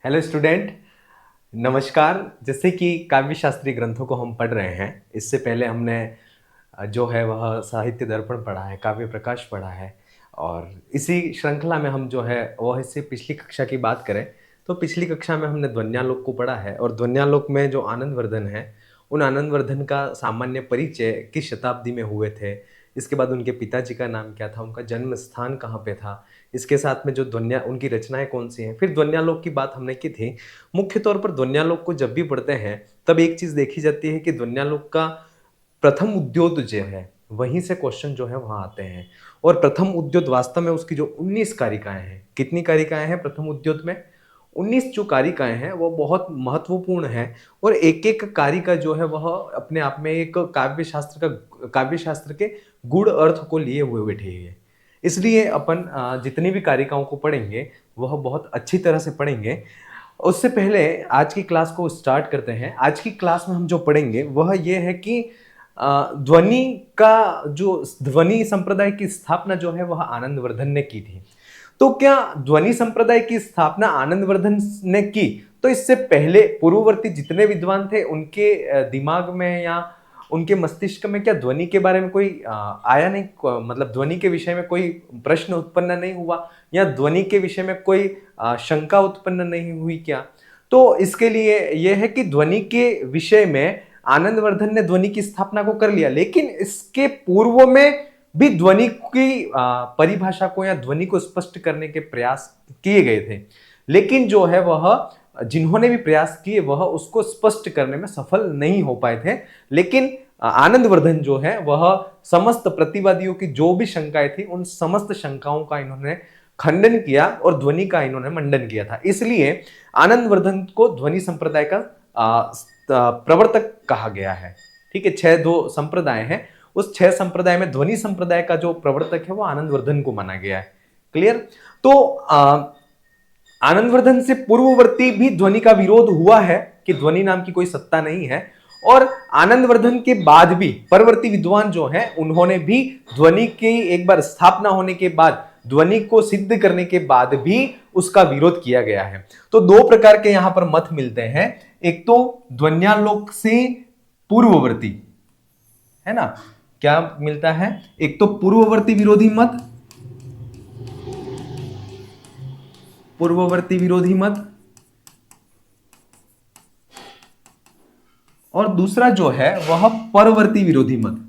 Hello student, नमस्कार। जैसे कि काव्य शास्त्रीय ग्रंथों को हम पढ़ रहे हैं, इससे पहले हमने जो है वह साहित्य दर्पण पढ़ा है, काव्य प्रकाश पढ़ा है। और इसी श्रृंखला में हम जो है वह इससे पिछली कक्षा की बात करें तो पिछली कक्षा में हमने ध्वन्यालोक को पढ़ा है। और ध्वन्यालोक में जो आनंदवर्धन है, उन आनंदवर्धन का सामान्य परिचय किस शताब्दी में हुए थे, इसके बाद उनके पिताजी का नाम क्या था, उनका जन्म स्थान कहाँ पे था, इसके साथ में जो ध्वन्या उनकी रचनाएं कौन सी हैं। फिर ध्वन्यालोक की बात हमने की थी। मुख्य तौर पर ध्वन्यालोक को जब भी पढ़ते हैं तब एक चीज देखी जाती है कि ध्वन्यालोक का प्रथम उद्योत जो है वहीं से क्वेश्चन जो है वहां आते हैं। और प्रथम उद्योत वास्तव में उसकी जो 19 कारिकाएं हैं, कितनी कारिकाएं हैं प्रथम उद्योत में? 19 जो कारिकाएं हैं वो बहुत महत्वपूर्ण है। और एक एक कारिका जो है वह अपने आप में एक काव्य शास्त्र के गूढ़ अर्थ को लिए हुए बैठी है। इसलिए अपन जितनी भी कारिकाओं को पढ़ेंगे वह बहुत अच्छी तरह से पढ़ेंगे। उससे पहले आज की क्लास को स्टार्ट करते हैं। आज की क्लास में हम जो पढ़ेंगे वह ये है कि ध्वनि का जो ध्वनि संप्रदाय की स्थापना जो है वह आनंदवर्धन ने की थी। तो क्या ध्वनि संप्रदाय की स्थापना आनंदवर्धन ने की? तो इससे पहले पूर्ववर्ती जितने विद्वान थे उनके दिमाग में या उनके मस्तिष्क में क्या ध्वनि के बारे में कोई आया नहीं? मतलब ध्वनि के विषय में कोई प्रश्न उत्पन्न नहीं हुआ या ध्वनि के विषय में कोई शंका उत्पन्न नहीं हुई क्या? तो इसके लिए यह है कि ध्वनि के विषय में आनंदवर्धन ने ध्वनि की स्थापना को कर लिया, लेकिन इसके पूर्व में भी ध्वनि की परिभाषा को या ध्वनि को स्पष्ट करने के प्रयास किए गए थे। लेकिन जो है वह जिन्होंने भी प्रयास किए वह उसको स्पष्ट करने में सफल नहीं हो पाए थे। लेकिन आनंदवर्धन जो है वह समस्त प्रतिवादियों की जो भी शंकाएं थी उन समस्त शंकाओं का इन्होंने खंडन किया और ध्वनि का इन्होंने मंडन किया था। इसलिए आनंदवर्धन को ध्वनि संप्रदाय का प्रवर्तक कहा गया है। ठीक है, 6 दो संप्रदाय हैं, उस 6 संप्रदाय में ध्वनि संप्रदाय का जो प्रवर्तक है वो आनंदवर्धन को माना गया है। क्लियर? तो आनंदवर्धन से पूर्ववर्ती भी ध्वनि का विरोध हुआ है कि ध्वनि नाम की कोई सत्ता नहीं है। और आनंदवर्धन के बाद भी परवर्ती विद्वान जो हैं उन्होंने भी ध्वनि की एक बार स्थापना होने के बाद, ध्वनि को सिद्ध करने के बाद भी उसका विरोध किया गया है। तो दो प्रकार के यहां पर मत मिलते हैं। एक तो ध्वन्यालोक से पूर्ववर्ती, है ना, क्या मिलता है? एक तो पूर्ववर्ती विरोधी मत, पूर्ववर्ती विरोधी मत, और दूसरा जो है वह परवर्ती विरोधी मत।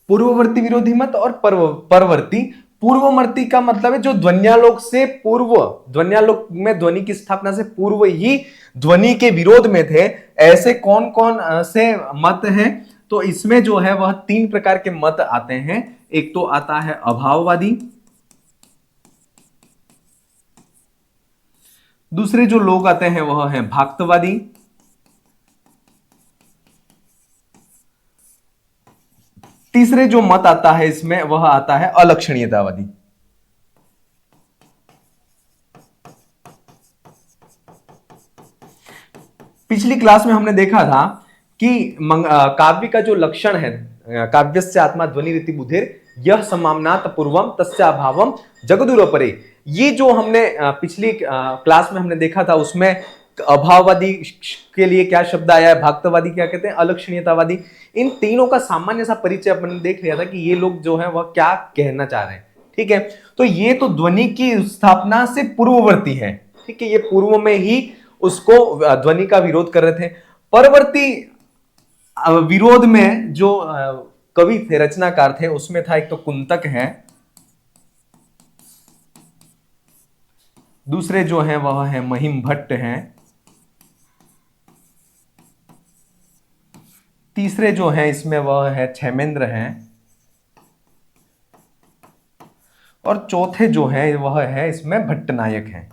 पूर्ववर्ती विरोधी मत और परवर्ती। पूर्ववर्ती का मतलब है जो ध्वन्यालोक से पूर्व, ध्वन्यालोक में ध्वनि की स्थापना से पूर्व ही ध्वनि के विरोध में थे। ऐसे कौन कौन से मत हैं? तो इसमें जो है वह 3 प्रकार के मत आते हैं। एक तो आता है अभाववादी, दूसरे जो लोग आते हैं वह है भाक्तवादी, तीसरे जो मत आता है इसमें वह आता है अलक्षणीयतावादी। पिछली क्लास में हमने देखा था कि काव्य का जो लक्षण है, काव्यस्य आत्मा ध्वनि रीति बुधिर यह समाम्नात पूर्वम तस्या अभावम जगदुरपरे, ये जो हमने पिछली क्लास में हमने देखा था उसमें अभाववादी के लिए क्या शब्द आया है, भाक्तवादी क्या कहते हैं, अलक्षणीयतावादी। इन तीनों का सामान्य सा परिचय अपन देख लिया था कि ये लोग जो है वह क्या कहना चाह रहे हैं। ठीक है, तो ये तो ध्वनि की स्थापना से पूर्ववर्ती है। ठीक है, ये पूर्व में ही उसको ध्वनि का विरोध कर रहे थे। परवर्ती विरोध में जो कवि थे, रचनाकार थे, उसमें था एक तो कुंतक है, दूसरे जो है वह है महिम भट्ट हैं, तीसरे जो है इसमें वह है क्षेमेंद्र हैं, और चौथे जो है वह है इसमें भट्टनायक हैं।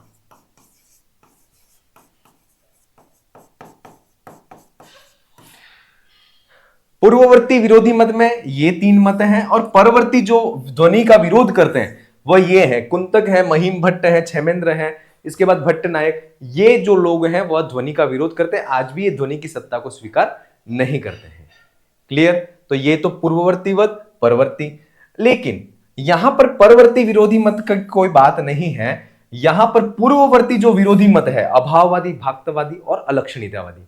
पूर्ववर्ती विरोधी मत में ये 3 मत हैं, और परवर्ती जो ध्वनि का विरोध करते हैं वह ये है, कुंतक है, महिम भट्ट है, क्षेमेंद्र है, इसके बाद भट्टनायक। ये जो लोग हैं वह ध्वनि का विरोध करते हैं, आज भी ये ध्वनि की सत्ता को स्वीकार नहीं करते हैं। क्लियर? तो ये तो पूर्ववर्ती मत, परवर्ती। लेकिन यहां पर परवर्ती विरोधी मत का कोई बात नहीं है, यहां पर पूर्ववर्ती जो विरोधी मत है, अभाववादी, भाक्तवादी और अलक्षणिकतावादी,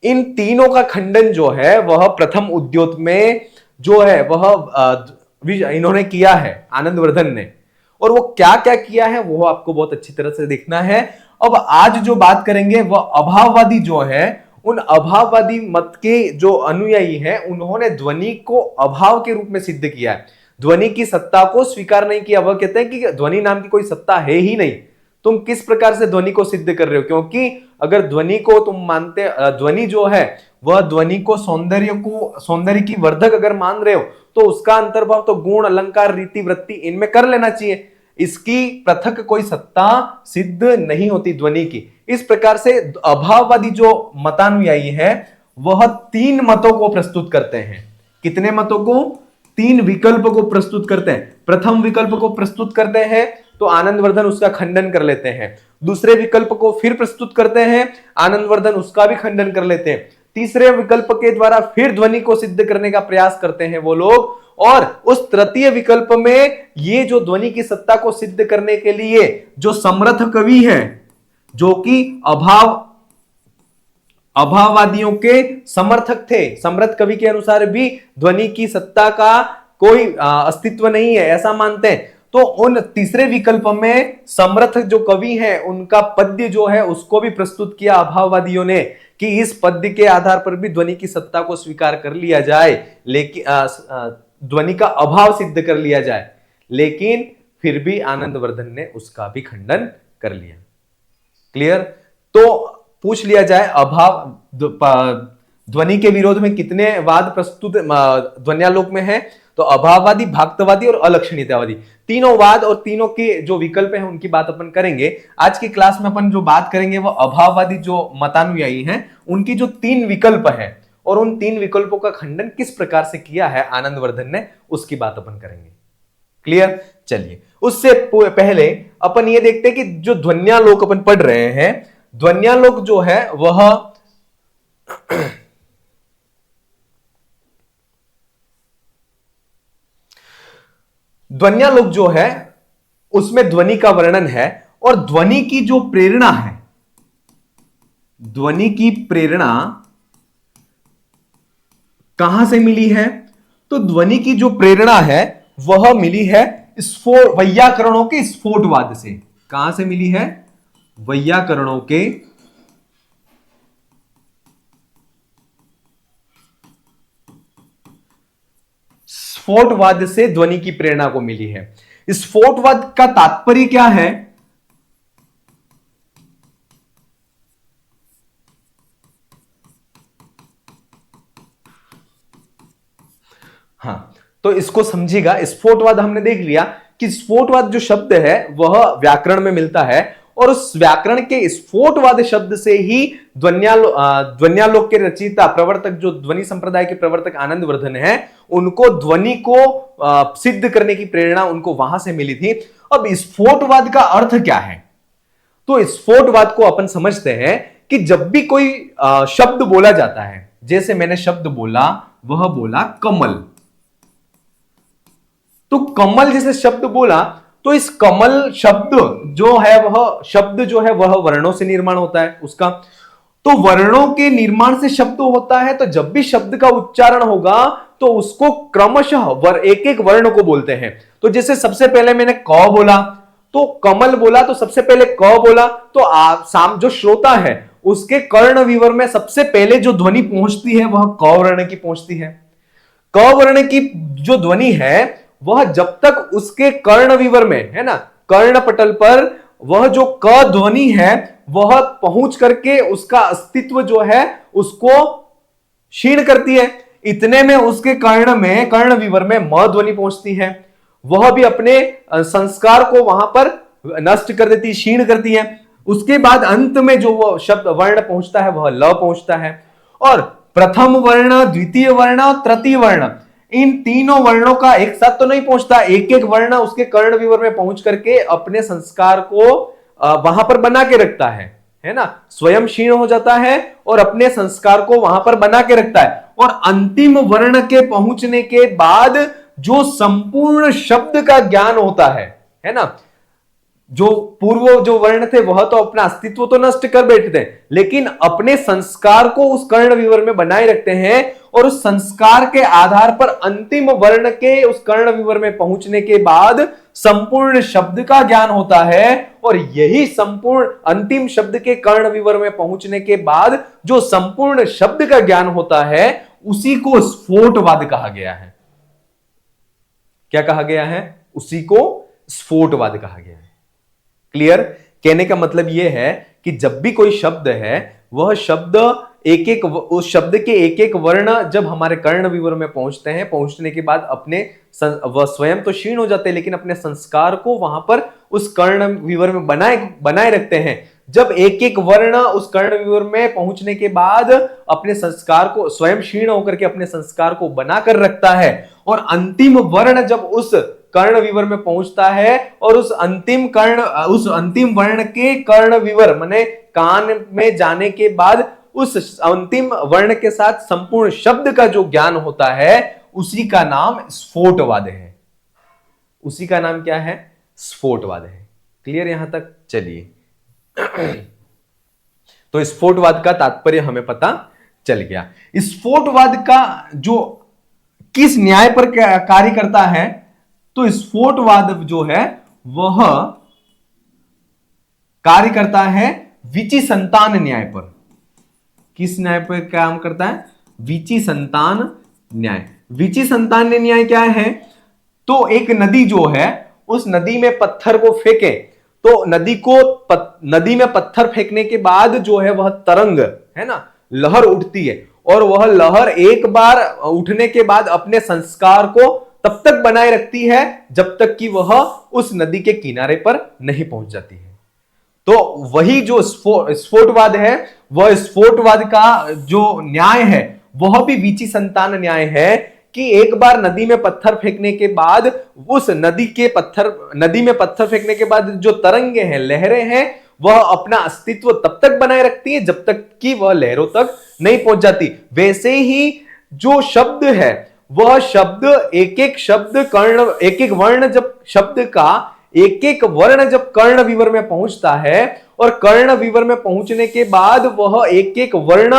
इन तीनों का खंडन जो है वह प्रथम उद्योत में जो है वह इन्होंने किया है, आनंदवर्धन ने। और वो क्या क्या किया है वो आपको बहुत अच्छी तरह से देखना है। अब आज जो बात करेंगे वह अभाववादी जो है, उन अभाववादी मत के जो अनुयायी हैं उन्होंने ध्वनि को अभाव के रूप में सिद्ध किया है, ध्वनि की सत्ता को स्वीकार नहीं किया। वह कहते हैं कि ध्वनि नाम की कोई सत्ता है ही नहीं, तुम किस प्रकार से ध्वनि को सिद्ध कर रहे हो। क्योंकि अगर ध्वनि को तुम मानते, ध्वनि जो है वह ध्वनि को सौंदर्य की वर्धक अगर मान रहे हो तो उसका अंतर्भाव तो गुण, अलंकार, रीति, वृत्ति इनमें कर लेना चाहिए। इसकी पृथक कोई सत्ता सिद्ध नहीं होती ध्वनि की। इस प्रकार से अभाववादी जो मतानुयायी है वह तीन मतों को प्रस्तुत करते हैं। कितने मतों को? तीन विकल्प को प्रस्तुत करते हैं। प्रथम विकल्प को प्रस्तुत करते हैं तो आनंदवर्धन उसका खंडन कर लेते हैं। दूसरे विकल्प को फिर प्रस्तुत करते हैं, आनंदवर्धन उसका भी खंडन कर लेते हैं। तीसरे विकल्प के द्वारा फिर ध्वनि को सिद्ध करने का प्रयास करते हैं वो लोग, और उस तृतीय विकल्प में ये जो ध्वनि की सत्ता को सिद्ध करने के लिए जो समर्थ कवि है, जो कि अभाववादियों के समर्थक थे, समर्थ कवि के अनुसार भी ध्वनि की सत्ता का कोई अस्तित्व नहीं है ऐसा मानते हैं। तो उन तीसरे विकल्प में समर्थ जो कवि हैं उनका पद्य जो है उसको भी प्रस्तुत किया अभाववादियों ने कि इस पद्य के आधार पर भी ध्वनि की सत्ता को स्वीकार कर लिया जाए, लेकिन ध्वनि का अभाव सिद्ध कर लिया जाए। लेकिन फिर भी आनंदवर्धन ने उसका भी खंडन कर लिया। क्लियर? तो पूछ लिया जाए ध्वनि के विरोध में कितने वाद प्रस्तुत ध्वन्यालोक में है, तो अभाववादी, भाक्तवादी और अलक्षणिकतावादी, तीनों वाद और तीनों के जो विकल्प हैं उनकी बात अपन करेंगे। आज की क्लास में अपन जो बात करेंगे वो अभाववादी जो मतानुयायी हैं उनकी जो तीन विकल्प हैं और उन तीन विकल्पों का खंडन किस प्रकार से किया है आनंदवर्धन ने, उसकी बात अपन करेंगे। क्लियर? चलिए, उससे पहले अपन ये देखते हैं कि जो ध्वन्यालोक अपन पढ़ रहे हैं, ध्वन्यालोक जो है वह ध्वन्यालोक जो है उसमें ध्वनि का वर्णन है और ध्वनि की जो प्रेरणा है, ध्वनि की प्रेरणा कहां से मिली है? तो ध्वनि की जो प्रेरणा है वह मिली है वैयाकरणों के स्फोटवाद से। कहां से मिली है? वैयाकरणों के स्फोटवाद से ध्वनि की प्रेरणा को मिली है। स्फोटवाद का तात्पर्य क्या है? हाँ, तो इसको समझिएगा। स्फोटवाद हमने देख लिया कि स्फोटवाद जो शब्द है वह व्याकरण में मिलता है और उस व्याकरण के स्फोटवाद शब्द से ही ध्वन्यालोक के रचयिता, प्रवर्तक, जो ध्वनि संप्रदाय के प्रवर्तक आनंदवर्धन है, उनको ध्वनि को सिद्ध करने की प्रेरणा उनको वहां से मिली थी। अब स्फोटवाद का अर्थ क्या है? तो स्फोटवाद को अपन समझते हैं कि जब भी कोई शब्द बोला जाता है, जैसे मैंने शब्द बोला, वह बोला कमल, तो कमल जैसे शब्द बोला तो इस कमल शब्द जो है वह वर्णों से निर्माण होता है उसका। तो वर्णों के निर्माण से शब्द होता है, तो जब भी शब्द का उच्चारण होगा तो उसको क्रमशः एक एक वर्ण को बोलते हैं। तो जैसे सबसे पहले मैंने क बोला तो कमल बोला, तो सबसे पहले क बोला तो जो श्रोता है उसके कर्ण विवर में सबसे पहले जो ध्वनि पहुंचती है वह क वर्ण की पहुंचती है। क वर्ण की जो ध्वनि है वह जब तक उसके कर्ण विवर में है ना, कर्ण पटल पर वह जो क ध्वनि है वह पहुंच करके उसका अस्तित्व जो है उसको क्षीण करती है, इतने में उसके कर्ण विवर में म ध्वनि पहुंचती है, वह भी अपने संस्कार को वहां पर नष्ट कर देती है, क्षीण करती है। उसके बाद अंत में जो वो शब्द वर्ण पहुंचता है वह ल पहुंचता है। और प्रथम वर्ण, द्वितीय वर्ण और तृतीय वर्ण, इन तीनों वर्णों का एक साथ तो नहीं पहुंचता, एक एक वर्ण उसके कर्ण विवर में पहुंच करके अपने संस्कार को वहां पर बना के रखता है ना, स्वयं क्षीण हो जाता है और अपने संस्कार को वहां पर बना के रखता है। और अंतिम वर्ण के पहुंचने के बाद जो संपूर्ण शब्द का ज्ञान होता है ना। जो पूर्व जो वर्ण थे वह तो अपना अस्तित्व तो नष्ट कर बैठते हैं, लेकिन अपने संस्कार को उस कर्ण विवर में बनाए रखते हैं, और उस संस्कार के आधार पर अंतिम वर्ण के उस कर्ण विवर में पहुंचने के बाद संपूर्ण शब्द का ज्ञान होता है। और यही संपूर्ण अंतिम शब्द के कर्ण विवर में पहुंचने के बाद जो संपूर्ण शब्द का ज्ञान होता है, उसी को स्फोटवाद कहा गया है। क्या कहा गया है? उसी को स्फोटवाद कहा गया है। क्लियर? कहने का मतलब यह है कि जब भी कोई शब्द है, वह शब्द उस शब्द के एक एक वर्ण जब हमारे कर्ण विवर में पहुंचते हैं, पहुंचने के बाद अपने वह स्वयं तो क्षीण हो जाते हैं, लेकिन अपने संस्कार को वहां पर उस कर्ण विवर में बनाए रखते हैं। जब एक एक वर्ण उस कर्ण विवर में पहुंचने के बाद अपने संस्कार को स्वयं क्षीण होकर के अपने संस्कार को बनाकर रखता है, और अंतिम वर्ण जब उस कर्ण विवर में पहुंचता है, और उस अंतिम वर्ण के कर्ण विवर माने कान में जाने के बाद उस अंतिम वर्ण के साथ संपूर्ण शब्द का जो ज्ञान होता है, उसी का नाम स्फोटवाद है। उसी का नाम क्या है? स्फोटवाद है। क्लियर यहां तक? चलिए, तो स्फोटवाद का तात्पर्य हमें पता चल गया। स्फोटवाद का जो किस न्याय पर कार्य करता है, तो स्फोटवाद जो है वह कार्य करता है विचि संतान न्याय पर। किस न्याय पर काम करता है? विचि संतान न्याय। विचि संतान न्याय क्या है? तो एक नदी जो है, उस नदी में पत्थर को फेंके, तो नदी में पत्थर फेंकने के बाद जो है वह तरंग है ना, लहर उठती है, और वह लहर एक बार उठने के बाद अपने संस्कार को तब तक बनाए रखती है जब तक कि वह उस नदी के किनारे पर नहीं पहुंच जाती है। तो वही जो स्फोटवाद है, वह स्फोटवाद का जो न्याय है वह भी विचि संतान न्याय है, कि एक बार नदी में पत्थर फेंकने के बाद उस नदी में पत्थर फेंकने के बाद जो तरंगे हैं, लहरें हैं, वह अपना अस्तित्व तब तक बनाए रखती है जब तक कि वह लहरों तक नहीं पहुंच जाती। वैसे ही जो शब्द है, वह शब्द एक एक वर्ण जब शब्द का एक एक वर्ण जब कर्ण विवर में पहुंचता है, और कर्ण विवर में पहुंचने के बाद वह एक एक वर्ण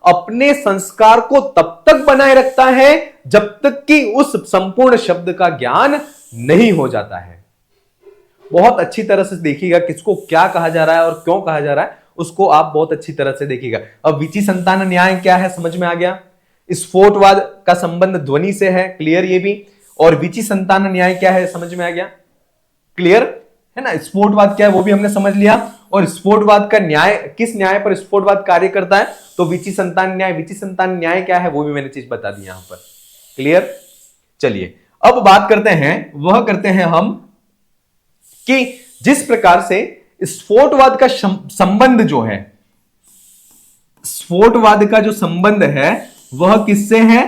अपने संस्कार को तब तक बनाए रखता है जब तक कि उस संपूर्ण शब्द का ज्ञान नहीं हो जाता है। बहुत अच्छी तरह से देखिएगा किसको क्या कहा जा रहा है और क्यों कहा जा रहा है, उसको आप बहुत अच्छी तरह से देखिएगा। अब विचि संतान न्याय क्या है, समझ में आ गया? स्फोटवाद का संबंध ध्वनि से है, क्लियर ये भी। और विचि संतान न्याय क्या है, समझ में आ गया? क्लियर है ना। स्फोटवाद क्या है वो भी हमने समझ लिया, और स्फोटवाद का न्याय, किस न्याय पर स्फोटवाद कार्य करता है, तो विचि संतान न्याय। विचि संतान न्याय क्या है वो भी मैंने चीज बता दी यहां पर। क्लियर? चलिए अब बात करते हैं हम कि जिस प्रकार से स्फोटवाद का संबंध जो है, स्फोटवाद का जो संबंध है वह किससे है,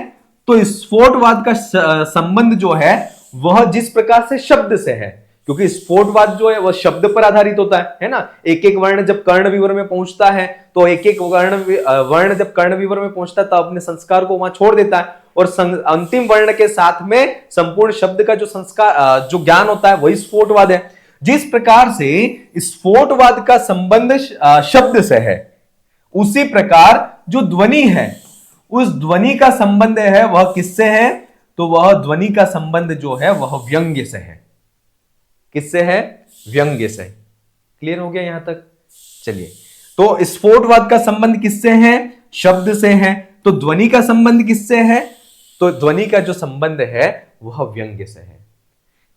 तो स्फोटवाद का संबंध जो है वह जिस प्रकार से शब्द से है, क्योंकि स्फोटवाद जो है वह शब्द पर आधारित होता है ना। एक एक वर्ण जब कर्ण विवर में पहुंचता है, तो एक एक वर्ण जब कर्ण विवर में पहुंचता है तो अपने संस्कार को वहां छोड़ देता है, और अंतिम वर्ण के साथ में संपूर्ण शब्द का जो संस्कार जो ज्ञान होता है वही स्फोटवाद है। जिस प्रकार से स्फोटवाद का संबंध शब्द से है, उसी प्रकार जो ध्वनि है, उस ध्वनि का संबंध है वह किससे है, तो वह ध्वनि का संबंध जो है वह व्यंग्य से है। किससे है? व्यंग्य से। क्लियर हो गया यहां तक? चलिए, तो स्फोटवाद का संबंध किससे है? शब्द से है। तो ध्वनि का संबंध किससे है? तो ध्वनि का जो संबंध है वह व्यंग्य से है।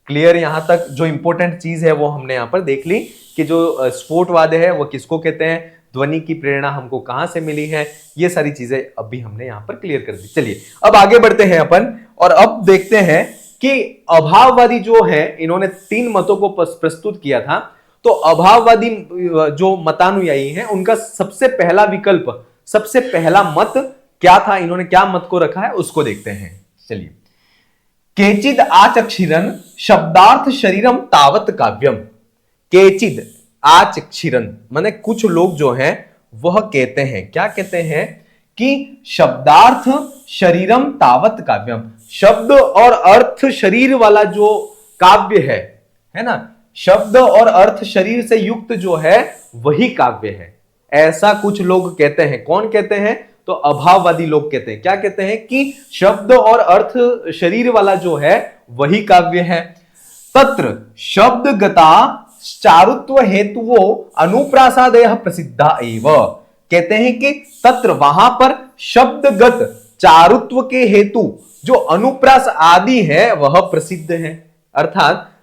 क्लियर यहां तक? जो इंपॉर्टेंट चीज है वो हमने यहां पर देख ली कि जो स्फोटवाद है वो किसको कहते हैं, ध्वनि की प्रेरणा हमको कहां से मिली है, ये सारी चीजें अभी हमने यहां पर क्लियर कर दी। चलिए अब आगे बढ़ते हैं अपन, और अब देखते हैं कि अभाववादी जो है, इन्होंने 3 मतों को प्रस्तुत किया था। तो अभाववादी जो मतानुयायी हैं, उनका सबसे पहला विकल्प, सबसे पहला मत क्या था, इन्होंने क्या मत को रखा है उसको देखते हैं। चलिए, केचिद आचक्षिरन शब्दार्थ शरीरम तावत काव्यम। केचिद आचक्षिरन माने कुछ लोग जो हैं वह कहते हैं, क्या कहते हैं कि शब्दार्थ शरीरम तावत काव्यम, शब्द और अर्थ शरीर वाला जो काव्य है ना, शब्द और अर्थ शरीर से युक्त जो है वही काव्य है, ऐसा कुछ लोग कहते हैं। कौन कहते हैं? तो अभाववादी लोग कहते हैं। क्या कहते हैं? कि शब्द और अर्थ शरीर वाला जो है वही काव्य है। तत्र शब्दगता चारुत्व हेतुओ अनुप्रासादयः प्रसिद्धा एव। कहते हैं कि तत्र वहां पर शब्दगत चारुत्व के हेतु जो अनुप्रास आदि है वह प्रसिद्ध है। अर्थात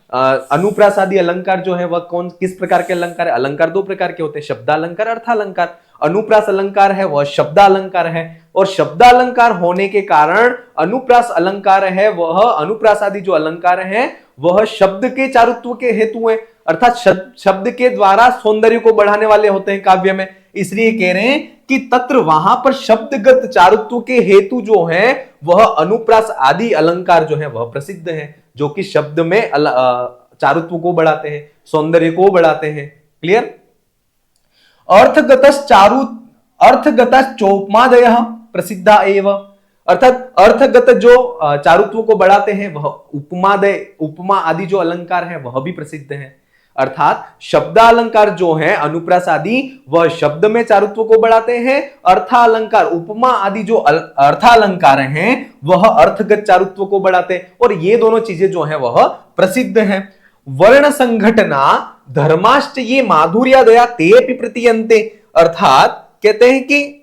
अनुप्रास आदि अलंकार जो है वह कौन किस प्रकार के अलंकार है? अलंकार दो प्रकार के होते हैं, शब्दालंकार, अर्थालंकार। अनुप्रास अलंकार है वह शब्दालंकार है, और शब्दालंकार होने के कारण अनुप्रास अलंकार है वह, अनुप्रास आदि जो अलंकार है वह शब्द के चारुत्व के हेतु है, अर्थात शब्द के द्वारा सौंदर्य को बढ़ाने वाले होते हैं काव्य में। इसलिए कह रहे हैं कि तत्र वहां पर शब्दगत चारुत्व के हेतु जो है वह अनुप्रास आदि अलंकार जो है वह प्रसिद्ध है, जो कि शब्द में चारुत्व को बढ़ाते हैं, सौंदर्य को बढ़ाते हैं। क्लियर? अर्थगत चोपमादयः प्रसिद्धा एव। अर्थात अर्थगत जो चारुत्व को बढ़ाते हैं वह उपमादय, उपमा आदि जो अलंकार है वह भी प्रसिद्ध है। अर्थात शब्दालंकार जो है अनुप्रास आदि वह शब्द में चारुत्व को बढ़ाते हैं, अर्थालंकार उपमा आदि जो अर्थालंकार हैं वह अर्थगत चारुत्व को बढ़ाते हैं, और ये दोनों चीजें जो है वह प्रसिद्ध हैं। वर्ण संघटना धर्माश्च ये माधुर्यादया ते अपि प्रतीयन्ते। अर्थात कहते हैं कि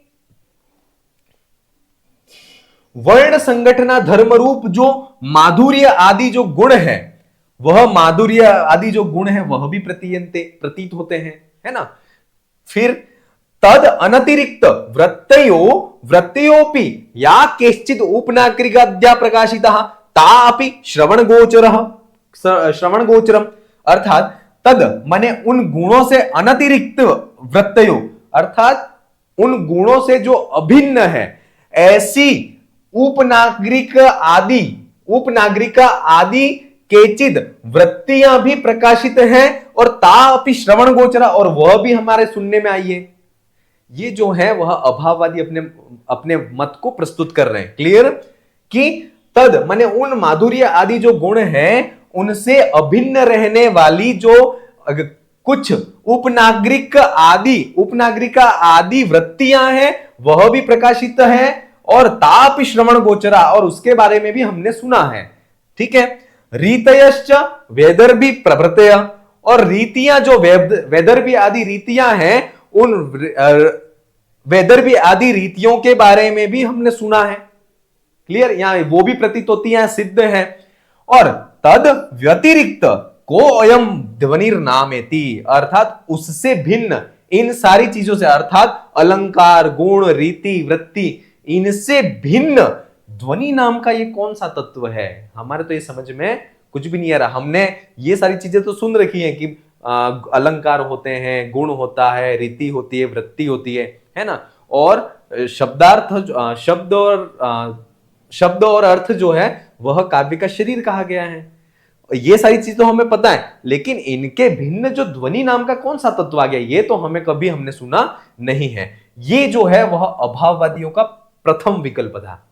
वर्ण संगठना धर्म रूप जो माधुर्य आदि जो गुण है वह माधुर्य आदि जो गुण है वह भी प्रतीत होते हैं, है ना। फिर तद अनतिरिक्त वृत्तयोपि या केश्चिद उपनागरिकाद्या प्रकाशितः ता अपि श्रवण गोचरम। अर्थात तद माने उन गुणों से अनतिरिक्त वृत्तयो, अर्थात उन गुणों से जो अभिन्न है ऐसी उपनागरिका आदि केचिद वृत्तियां भी प्रकाशित हैं, और तापि श्रवण गोचरा, और वह भी हमारे सुनने में आई है। ये जो है वह अभाववादी अपने मत को प्रस्तुत कर रहे हैं। क्लियर? कि तद माने उन माधुर्य आदि जो गुण हैं उनसे अभिन्न रहने वाली जो कुछ उपनागरिका आदि वृत्तियां हैं वह भी प्रकाशित है, और तापि श्रवण गोचरा, और उसके बारे में भी हमने सुना है। ठीक है। रीतयश्च वेदर्भी प्रभृतय, और रीतियां जो वेदर्भी आदि रीतियां हैं उन वेदर्भी आदि रीतियों के बारे में भी हमने सुना है। क्लियर? यहां वो भी प्रतीत होती है, सिद्ध है। और तद व्यतिरिक्त को अयम ध्वनिर नामेति, अर्थात उससे भिन्न इन सारी चीजों से, अर्थात अलंकार, गुण, रीति, वृत्ति, इनसे भिन्न ध्वनि नाम का ये कौन सा तत्व है? हमारे तो ये समझ में कुछ भी नहीं आ रहा। हमने ये सारी चीजें तो सुन रखी हैं कि अलंकार होते हैं, गुण होता है, रीति होती है, वृत्ति होती है ना। और शब्द और अर्थ जो है वह काव्य का शरीर कहा गया है। ये सारी चीज तो हमें पता है, लेकिन इनके भिन्न जो ध्वनि नाम का कौन सा तत्व आ गया ये तो हमने सुना नहीं है। ये जो है वह अभाववादियों का प्रथम विकल्प था।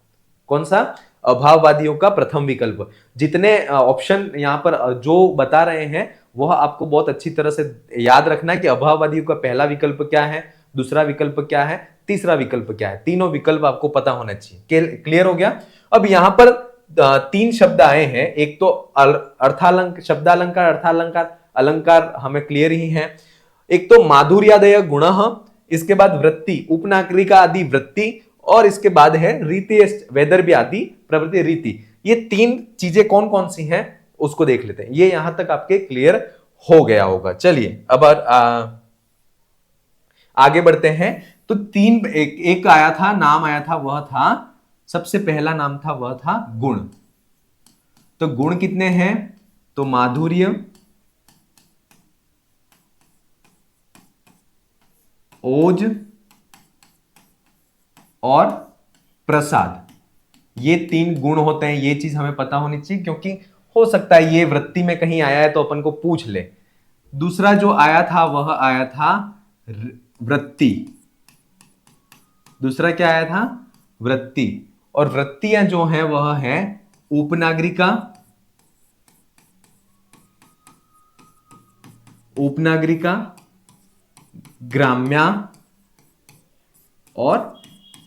कौन सा? अभाववादियों का प्रथम विकल्प। जितने ऑप्शन यहां पर जो बता रहे हैं वह आपको बहुत अच्छी तरह से याद रखना है कि अभाववादियों का पहला विकल्प क्या है, दूसरा विकल्प क्या है, तीसरा विकल्प क्या है। तीनों विकल्प आपको पता होना चाहिए। क्लियर हो गया? अब यहां पर तीन शब्द आए हैं। एक तो शब्दालंकार, अर्थालंकार, अलंकार हमें क्लियर ही है। एक तो माधुर्यादय गुण, इसके बाद वृत्ति, उपनागरिका आदि वृत्ति, और इसके बाद है रीति, वेदर्भी आदि प्रवृत्ति, रीति। ये तीन चीजें कौन कौन सी हैं उसको देख लेते हैं। ये यहां तक आपके क्लियर हो गया होगा। चलिए अब आगे बढ़ते हैं। तो एक आया था, नाम आया था, वह था, सबसे पहला नाम था वह था गुण। तो गुण कितने हैं? तो माधुर्य, ओज और प्रसाद, ये तीन गुण होते हैं। ये चीज हमें पता होनी चाहिए, क्योंकि हो सकता है ये वृत्ति में कहीं आया है तो अपन को पूछ ले। दूसरा जो आया था वह आया था वृत्ति। दूसरा क्या आया था? वृत्ति। और वृत्तियां जो है वह है उपनागरिका, उपनागरिका, ग्राम्या और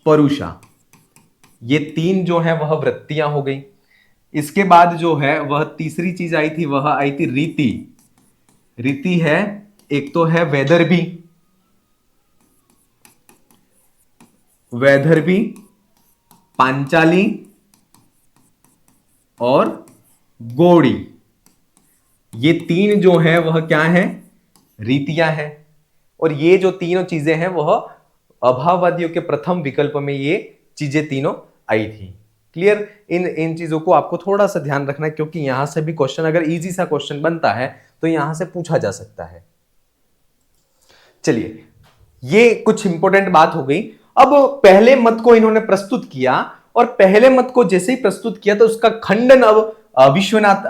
परुषा, ये तीन जो है वह वृत्तियां हो गई। इसके बाद जो है वह तीसरी चीज आई थी, वह आई थी रीति। रीति है, एक तो है वैदर्भी, वैदर्भी, पांचाली और गौड़ी, ये तीन जो है वह क्या है, रीतियां हैं। और ये जो तीनों चीजें हैं वह अभाववादियों के प्रथम विकल्प में ये चीजें तीनों आई थी। क्लियर? इन चीजों को आपको थोड़ा सा ध्यान रखना है, क्योंकि यहां से भी क्वेश्चन, अगर इजी सा क्वेश्चन बनता है तो यहां से पूछा जा सकता है। चलिए, ये कुछ इंपॉर्टेंट बात हो गई। अब पहले मत को इन्होंने प्रस्तुत किया, और पहले मत को जैसे ही प्रस्तुत किया तो उसका खंडन अब विश्वनाथ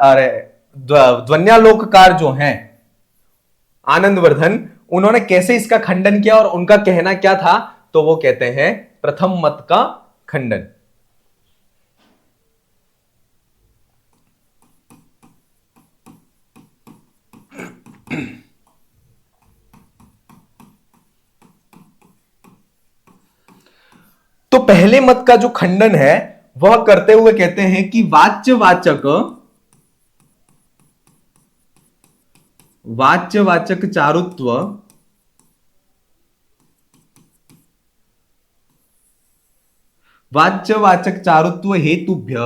ध्वन्यालोककार जो हैं आनंदवर्धन, उन्होंने कैसे इसका खंडन किया और उनका कहना क्या था, तो वो कहते हैं प्रथम मत का खंडन। तो पहले मत का जो खंडन है वह करते हुए कहते हैं कि वाच्यवाचक, वाच्यवाचक चारुत्व, वाच्यवाचक चारुत्व हेतुभ्य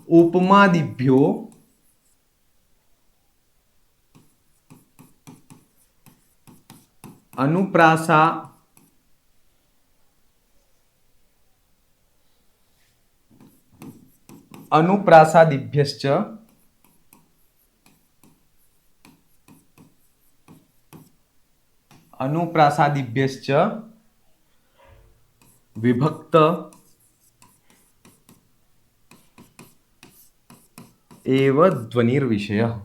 उपमादिभ्यो अनुप्रासा अनुप्रासादिभ्यश्च अनुप्रासादिभ्यश्च विभक्त एव ध्वनिर्विषयः।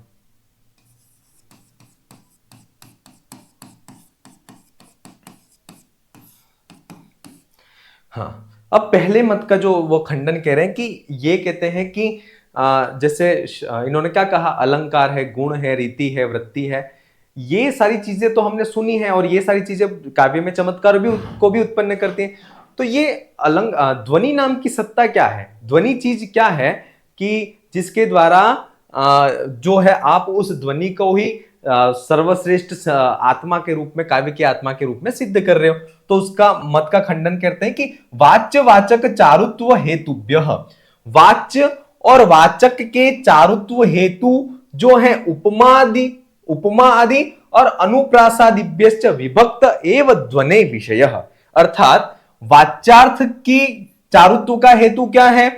हाँ, अब पहले मत का जो वो खंडन कह रहे हैं कि ये कहते हैं कि जैसे इन्होंने क्या कहा, अलंकार है, गुण है, रीति है, वृत्ति है, ये सारी चीजें तो हमने सुनी है और ये सारी चीजें काव्य में चमत्कार को भी उत्पन्न करती हैं। तो ये ध्वनि नाम की सत्ता क्या है, ध्वनि चीज क्या है कि जिसके द्वारा जो है आप उस ध्वनि को ही सर्वश्रेष्ठ आत्मा के रूप में, काव्य की आत्मा के रूप में सिद्ध कर रहे हो। तो उसका मत का खंडन करते हैं कि वाच्यवाचक चारुत्व हेतुभ्यः, वाच्य और वाचक के चारुत्व हेतु जो है उपमा आदि और अनुप्रासादिभ्यश्च विभक्त एव ध्वने विषयः। अर्थात वाच्यार्थ की चारुत्व का हेतु क्या है,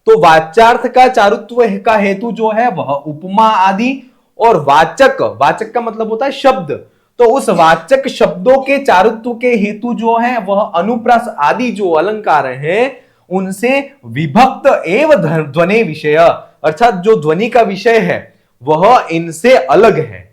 तो वाच्यार्थ का चारुत्व का हेतु जो है वह उपमा आदि, और वाचक, वाचक का मतलब होता है शब्द, तो उस वाचक शब्दों के चारुत्व के हेतु जो है वह अनुप्रास आदि जो अलंकार हैं उनसे विभक्त एव ध्वनि विषय, अर्थात जो ध्वनि का विषय है वह इनसे अलग है।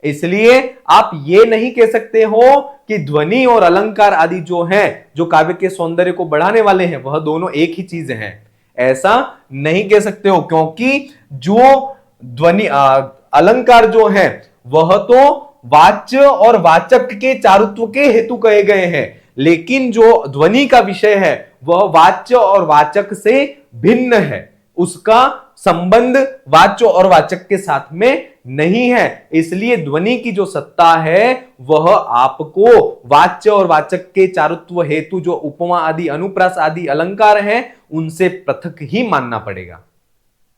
इसलिए आप ये नहीं कह सकते हो कि ध्वनि और अलंकार आदि जो हैं, जो काव्य के सौंदर्य को बढ़ाने वाले हैं, वह दोनों एक ही चीज हैं, ऐसा नहीं कह सकते हो। क्योंकि जो ध्वनि अलंकार जो है वह तो वाच्य और वाचक के चारुत्व के हेतु कहे गए हैं, लेकिन जो ध्वनि का विषय है वह वाच्य और वाचक से भिन्न है, उसका संबंध वाच्य और वाचक के साथ में नहीं है। इसलिए ध्वनि की जो सत्ता है वह आपको वाच्य और वाचक के चारुत्व हेतु जो उपमा आदि, अनुप्रास आदि अलंकार हैं उनसे पृथक ही मानना पड़ेगा।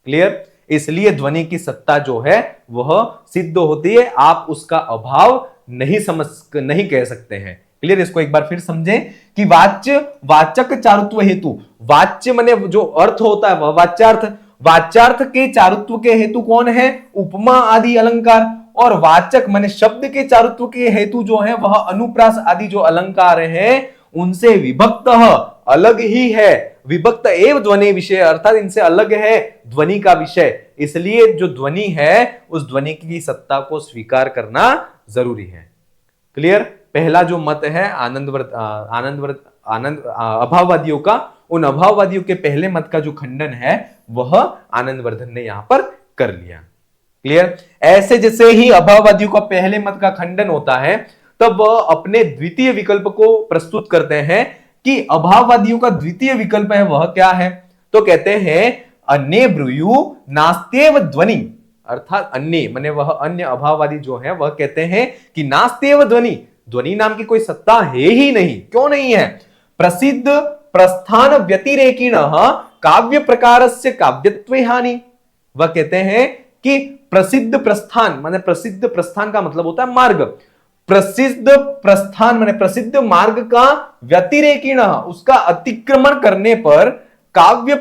क्लियर? इसलिए ध्वनि की सत्ता जो है वह सिद्ध होती है, आप उसका अभाव नहीं कह सकते हैं। क्लियर? इसको एक बार फिर समझें कि वाच्य वाचक चारुत्व हेतु, वाच्य माने जो अर्थ होता है वह वाच्यार्थ, वाच्यार्थ के चारुत्व के हेतु कौन है, उपमा आदि अलंकार, और वाचक माने शब्द के चारुत्व के हेतु जो है वह अनुप्रास आदि जो अलंकार हैं उनसे विभक्त अलग ही है, विभक्त एव ध्वनि विषय, अर्थात इनसे अलग है ध्वनि का विषय। इसलिए जो ध्वनि है उस ध्वनि की सत्ता को स्वीकार करना जरूरी है। क्लियर? पहला जो मत है अभाववादियों का, उन अभाववादियों के पहले मत का जो खंडन है वह आनंदवर्धन ने यहां पर कर लिया। क्लियर? ऐसे जैसे ही अभाववादियों का पहले मत का खंडन होता है तब वह अपने द्वितीय विकल्प को प्रस्तुत करते हैं कि अभाववादियों का द्वितीय विकल्प है वह क्या है, तो कहते हैं अन्य ब्रूयु नास्त्येव ध्वनि, अर्थात अन्य माने वह अन्य अभाववादी जो है वह कहते हैं कि नास्त्येव ध्वनि, ध्वनि नाम की कोई सत्ता है ही नहीं। क्यों नहीं है? प्रसिद्ध प्रस्थान व्यतिरेकिण काव्य प्रकारस्य काव्यत्वे हानि। वह कहते हैं कि प्रसिद्ध प्रस्थान माने प्रसिद्ध प्रस्थान का मतलब होता है मार्ग, प्रसिद्ध प्रस्थान माने प्रसिद्ध मार्ग का व्यतिरेकिण, उसका अतिक्रमण करने पर काव्य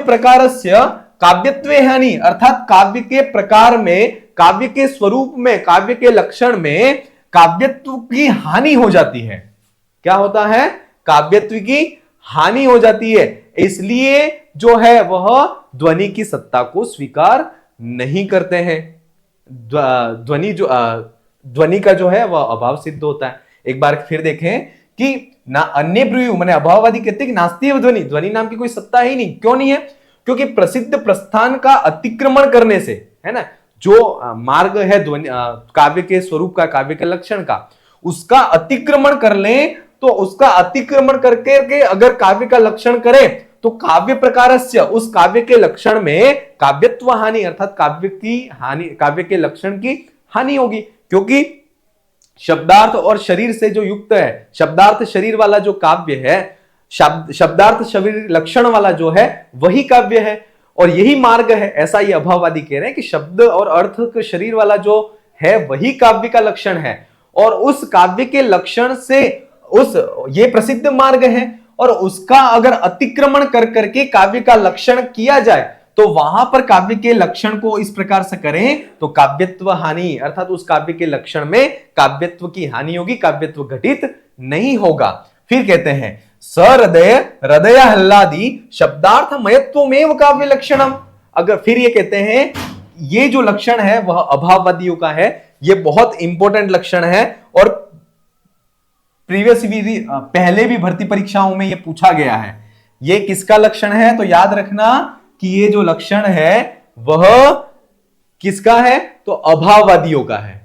प्रकारस्य काव्यत्वे हानि, अर्थात काव्य के प्रकार में, काव्य के स्वरूप में, काव्य के लक्षण में काव्यत्व की हानि हो जाती है। क्या होता है? काव्यत्व की हानि हो जाती है, इसलिए जो है वह ध्वनि की सत्ता को स्वीकार नहीं करते हैं। ध्वनि का जो है वह अभाव सिद्ध होता है। एक बार फिर देखें कि ना अन्य ब्रूयु माने अभाववादी कहते हैं कि नास्त्येव ध्वनि, ध्वनि नाम की कोई सत्ता ही नहीं। क्यों नहीं है? क्योंकि प्रसिद्ध प्रस्थान का अतिक्रमण करने से, है ना, जो मार्ग है ध्वनि काव्य के स्वरूप का, काव्य के लक्षण का, उसका अतिक्रमण कर लें तो उसका अतिक्रमण करके अगर काव्य का लक्षण करें तो काव्य प्रकारस्य, उस काव्य के लक्षण में काव्यत्व हानि, अर्थात काव्य की हानि, काव्य के लक्षण की हानि होगी। क्योंकि शब्दार्थ और शरीर से जो युक्त है, शब्दार्थ शरीर वाला जो काव्य है, शब्दार्थ शरीर लक्षण वाला जो है वही काव्य है और यही मार्ग है। ऐसा ये अभाववादी कह रहे हैं कि शब्द और अर्थ शरीर वाला जो है वही काव्य का लक्षण है और उस काव्य के लक्षण से ये प्रसिद्ध मार्ग है और उसका अगर अतिक्रमण कर करके काव्य का लक्षण किया जाए तो वहां पर काव्य के लक्षण को इस प्रकार से करें तो काव्यत्व हानि, अर्थात उस काव्य के लक्षण में काव्यत्व की हानि होगी, काव्यत्व घटित नहीं होगा। फिर कहते हैं सहृदय हृदय हल्लादि शब्दार्थ मयत्वमेव काव्य लक्षणम। अगर फिर ये कहते हैं ये जो लक्षण है वह अभाववादियों का है, ये बहुत इंपॉर्टेंट लक्षण है और पहले भी भर्ती परीक्षाओं में ये पूछा गया है। ये किसका लक्षण है? तो याद रखना कि ये जो लक्षण है वह किसका है? तो अभाववादियों का है।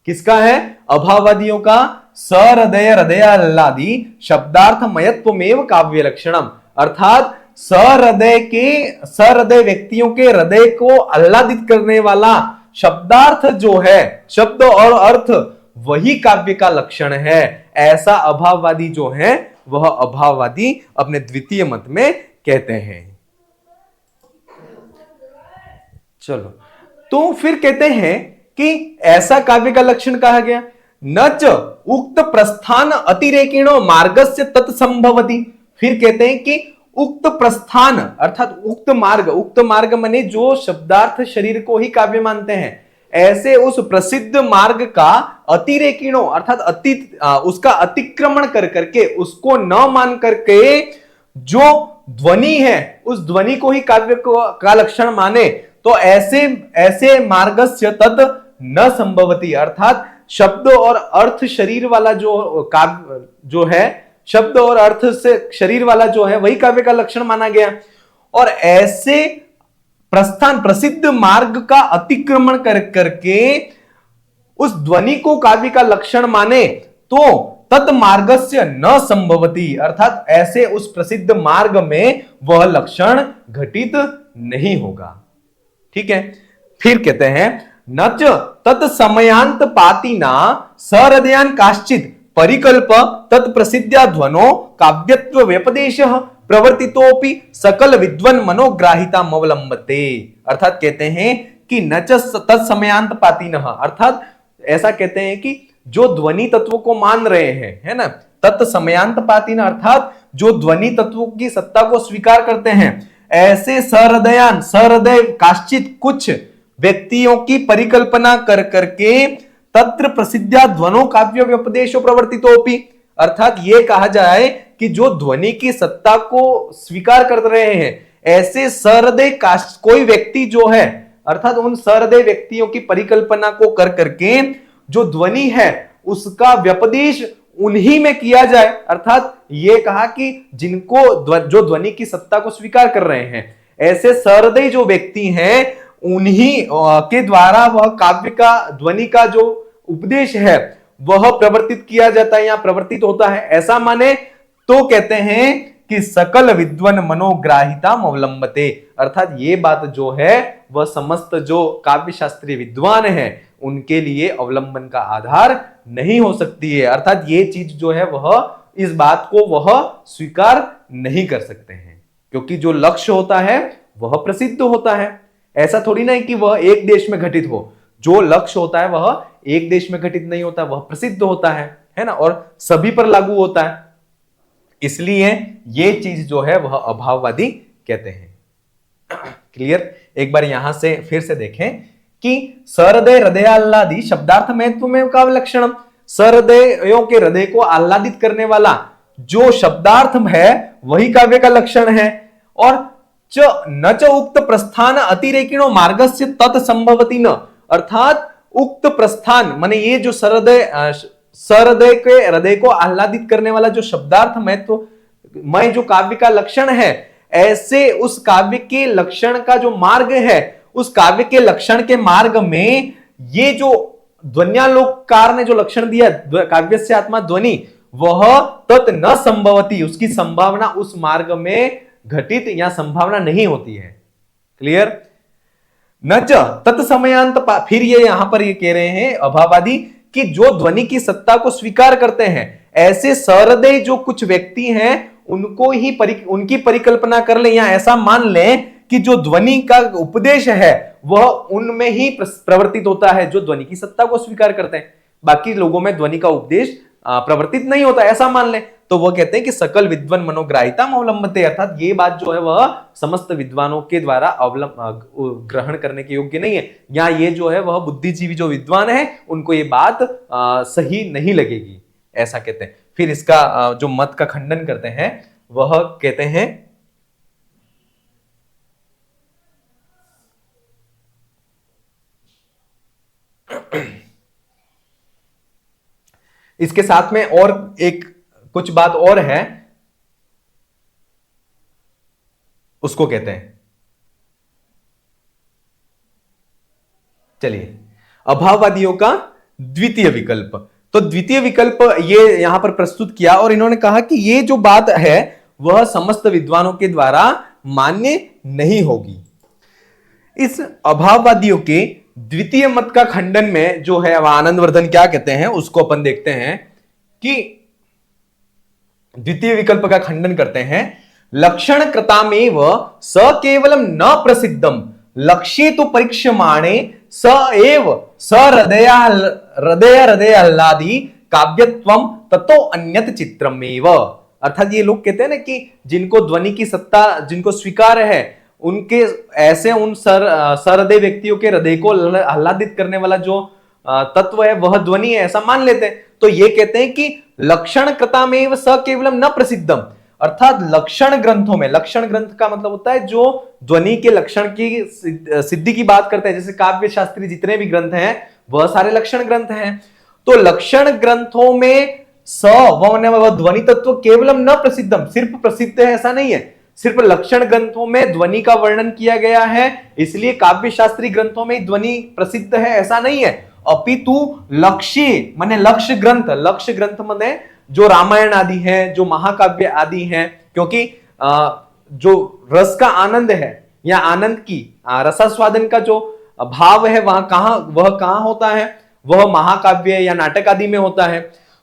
किसका है? अभाववादियों का। सहृदय हृदयाल्लादि शब्दार्थ मयत्वमेव काव्य लक्षणम, अर्थात सहृदय व्यक्तियों के हृदय को आह्लादित करने वाला शब्दार्थ जो है, शब्द और अर्थ, वही काव्य का लक्षण है। ऐसा अभाववादी जो है वह अभाववादी अपने द्वितीय मत में कहते हैं। चलो, तो फिर कहते हैं कि ऐसा काव्य का लक्षण कहा गया न च उक्त प्रस्थान अतिरेकिणो मार्गस्य तत्संभवति। फिर कहते हैं कि उक्त प्रस्थान अर्थात उक्त मार्ग माने जो शब्दार्थ शरीर को ही काव्य मानते हैं, ऐसे उस प्रसिद्ध मार्ग का अतिरेकिणो अर्थात उसका अतिक्रमण कर करके, उसको न मान करके जो ध्वनि है उस ध्वनि को ही काव्य का लक्षण माने तो ऐसे मार्गस्य तत् न संभवति, अर्थात शब्द और अर्थ शरीर वाला जो काव्य जो है, शब्द और अर्थ से शरीर वाला जो है वही काव्य का लक्षण माना गया। और ऐसे प्रस्थान प्रसिद्ध मार्ग का अतिक्रमण कर करके उस ध्वनि को काव्य का लक्षण माने तो तत्मार्गस्य न संभवति, अर्थात ऐसे उस प्रसिद्ध मार्ग में वह लक्षण घटित नहीं होगा। ठीक है। फिर कहते हैं न च तत्समयांत पातिना सहृदयान काश्चित परिकल्प तत्प्रसिद्ध्या ध्वनो काव्यत्व व्यपदेशः प्रवर्तितोपि सकल विद्वन मनोग्राहिता मवलंबते। अर्थात कहते हैं कि न च तत्समयांत पातिनः, अर्थात ऐसा कहते हैं कि जो ध्वनि तत्व को मान रहे हैं, है ना, तत्समयांत पातिनः अर्थात जो ध्वनि तत्वों की सत्ता को स्वीकार करते हैं, ऐसे सहृदय काश्चित कुछ व्यक्तियों की परिकल्पना कर करके तत्र प्रसिद्ध्या ध्वनो काव्य व्यपदेशो प्रवर्तितोपि, अर्थात ये कहा जाए कि जो ध्वनि की सत्ता को स्वीकार कर रहे हैं ऐसे सहृदय कोई व्यक्ति जो है अर्थात उन सहृदय व्यक्तियों की परिकल्पना को कर करके जो ध्वनि है उसका व्यपदेश उन्हीं में किया जाए। अर्थात ये कहा कि जिनको जो ध्वनि की सत्ता को स्वीकार कर रहे हैं, ऐसे सहृदय जो व्यक्ति हैं उन्हीं के द्वारा वह काव्य का ध्वनि का जो उपदेश है वह प्रवर्तित किया जाता है या प्रवर्तित होता है। ऐसा माने तो कहते हैं कि सकल विद्वन मनोग्राहिता अवलंबते, अर्थात ये बात जो है वह समस्त जो काव्य शास्त्रीय विद्वान है उनके लिए अवलंबन का आधार नहीं हो सकती है। अर्थात ये चीज जो है वह इस बात को वह स्वीकार नहीं कर सकते हैं, क्योंकि जो लक्ष्य होता है वह प्रसिद्ध होता है। ऐसा थोड़ी ना है कि वह एक देश में घटित हो, जो लक्ष्य होता है वह एक देश में घटित नहीं होता, वह प्रसिद्ध होता है ना, और सभी पर लागू होता है। इसलिए ये चीज जो है वह अभाववादी कहते हैं। क्लियर? एक बार यहां से फिर से देखें कि सहृदय हृदयाल्लादी शब्दार्थ महत्व में काव्य लक्षणम, सहृदयों के हृदय को आह्लादित करने वाला जो शब्दार्थ है वही काव्य का लक्षण है। और न च उक्त प्रस्थान अतिरेकिणो मार्गस्य तत्संभवति न, अर्थात उक्त प्रस्थान माने ये जो सहृदय के हृदय को आह्लादित करने वाला जो शब्दार्थ महत्व में जो काव्य का लक्षण है, ऐसे उस काव्य के लक्षण का जो मार्ग है, उस काव्य के लक्षण के मार्ग में ये जो ध्वन्यालोककार ने जो लक्षण दिया काव्य से आत्मा ध्वनि, वह तत् न संभवती, उसकी संभावना उस मार्ग में घटित या संभावना नहीं होती है। क्लियर? न च तत्समयांत, फिर ये यहां पर ये कह रहे हैं अभाववादी कि जो ध्वनि की सत्ता को स्वीकार करते हैं, ऐसे सहृदय जो कुछ व्यक्ति हैं उनको ही उनकी परिकल्पना कर ले या ऐसा मान लें कि जो ध्वनि का उपदेश है वह उनमें ही प्रवर्तित होता है जो ध्वनि की सत्ता को स्वीकार करते हैं, बाकी लोगों में ध्वनि का उपदेश प्रवर्तित नहीं होता, ऐसा मान लें तो वह कहते हैं कि सकल विद्वान मनोग्राहिता अवलंबते, अर्थात ये बात जो है वह समस्त विद्वानों के द्वारा ग्रहण करने के योग्य नहीं है, या ये जो है वह बुद्धिजीवी जो विद्वान है उनको ये बात सही नहीं लगेगी, ऐसा कहते हैं। फिर इसका जो मत का खंडन करते हैं वह कहते हैं इसके साथ में और एक कुछ बात और है, उसको कहते हैं, चलिए, अभाववादियों का द्वितीय विकल्प। तो द्वितीय विकल्प ये यहां पर प्रस्तुत किया और इन्होंने कहा कि ये जो बात है वह समस्त विद्वानों के द्वारा मान्य नहीं होगी। इस अभाववादियों के द्वितीय मत का खंडन में जो है आनंदवर्धन क्या कहते हैं उसको अपन देखते हैं कि द्वितीय विकल्प का खंडन करते हैं, लक्षण कृतामेव स केवलम न प्रसिद्धम लक्ष्ये तो परीक्षमाणे स एव स हृदय आह्लादी काव्यत्वम ततो अन्यत चित्रमेव। अर्थात ये लोग कहते हैं ना कि जिनको ध्वनि की सत्ता जिनको स्वीकार है उनके ऐसे उन सहृदय व्यक्तियों के हृदय को आह्लादित करने वाला जो तत्व है वह ध्वनि है, ऐसा मान लेते हैं। तो ये कहते हैं कि लक्षण कृतामेव स केवलम न प्रसिद्धम, अर्थात लक्षण ग्रंथों में, लक्षण ग्रंथ का मतलब होता है जो ध्वनि के लक्षण की सिद्धि की बात करते हैं, जैसे काव्य शास्त्री जितने भी ग्रंथ हैं वह सारे लक्षण ग्रंथ हैं। तो लक्षण ग्रंथों में वह ध्वनि तत्व केवलम न प्रसिद्धम, सिर्फ प्रसिद्ध है ऐसा नहीं है, सिर्फ लक्षण ग्रंथों में ध्वनि का वर्णन किया गया है इसलिए काव्य शास्त्री ग्रंथों में ध्वनि प्रसिद्ध है ऐसा नहीं है, अपितु लक्ष्य माने लक्ष्य ग्रंथ माने जो रामायण आदि है, जो महाकाव्य आदि हैं, क्योंकि जो रस का आनंद है या आनंद की रसास्वादन का जो भाव है वह कहां होता है, वह महाकाव्य या नाटक आदि में होता है।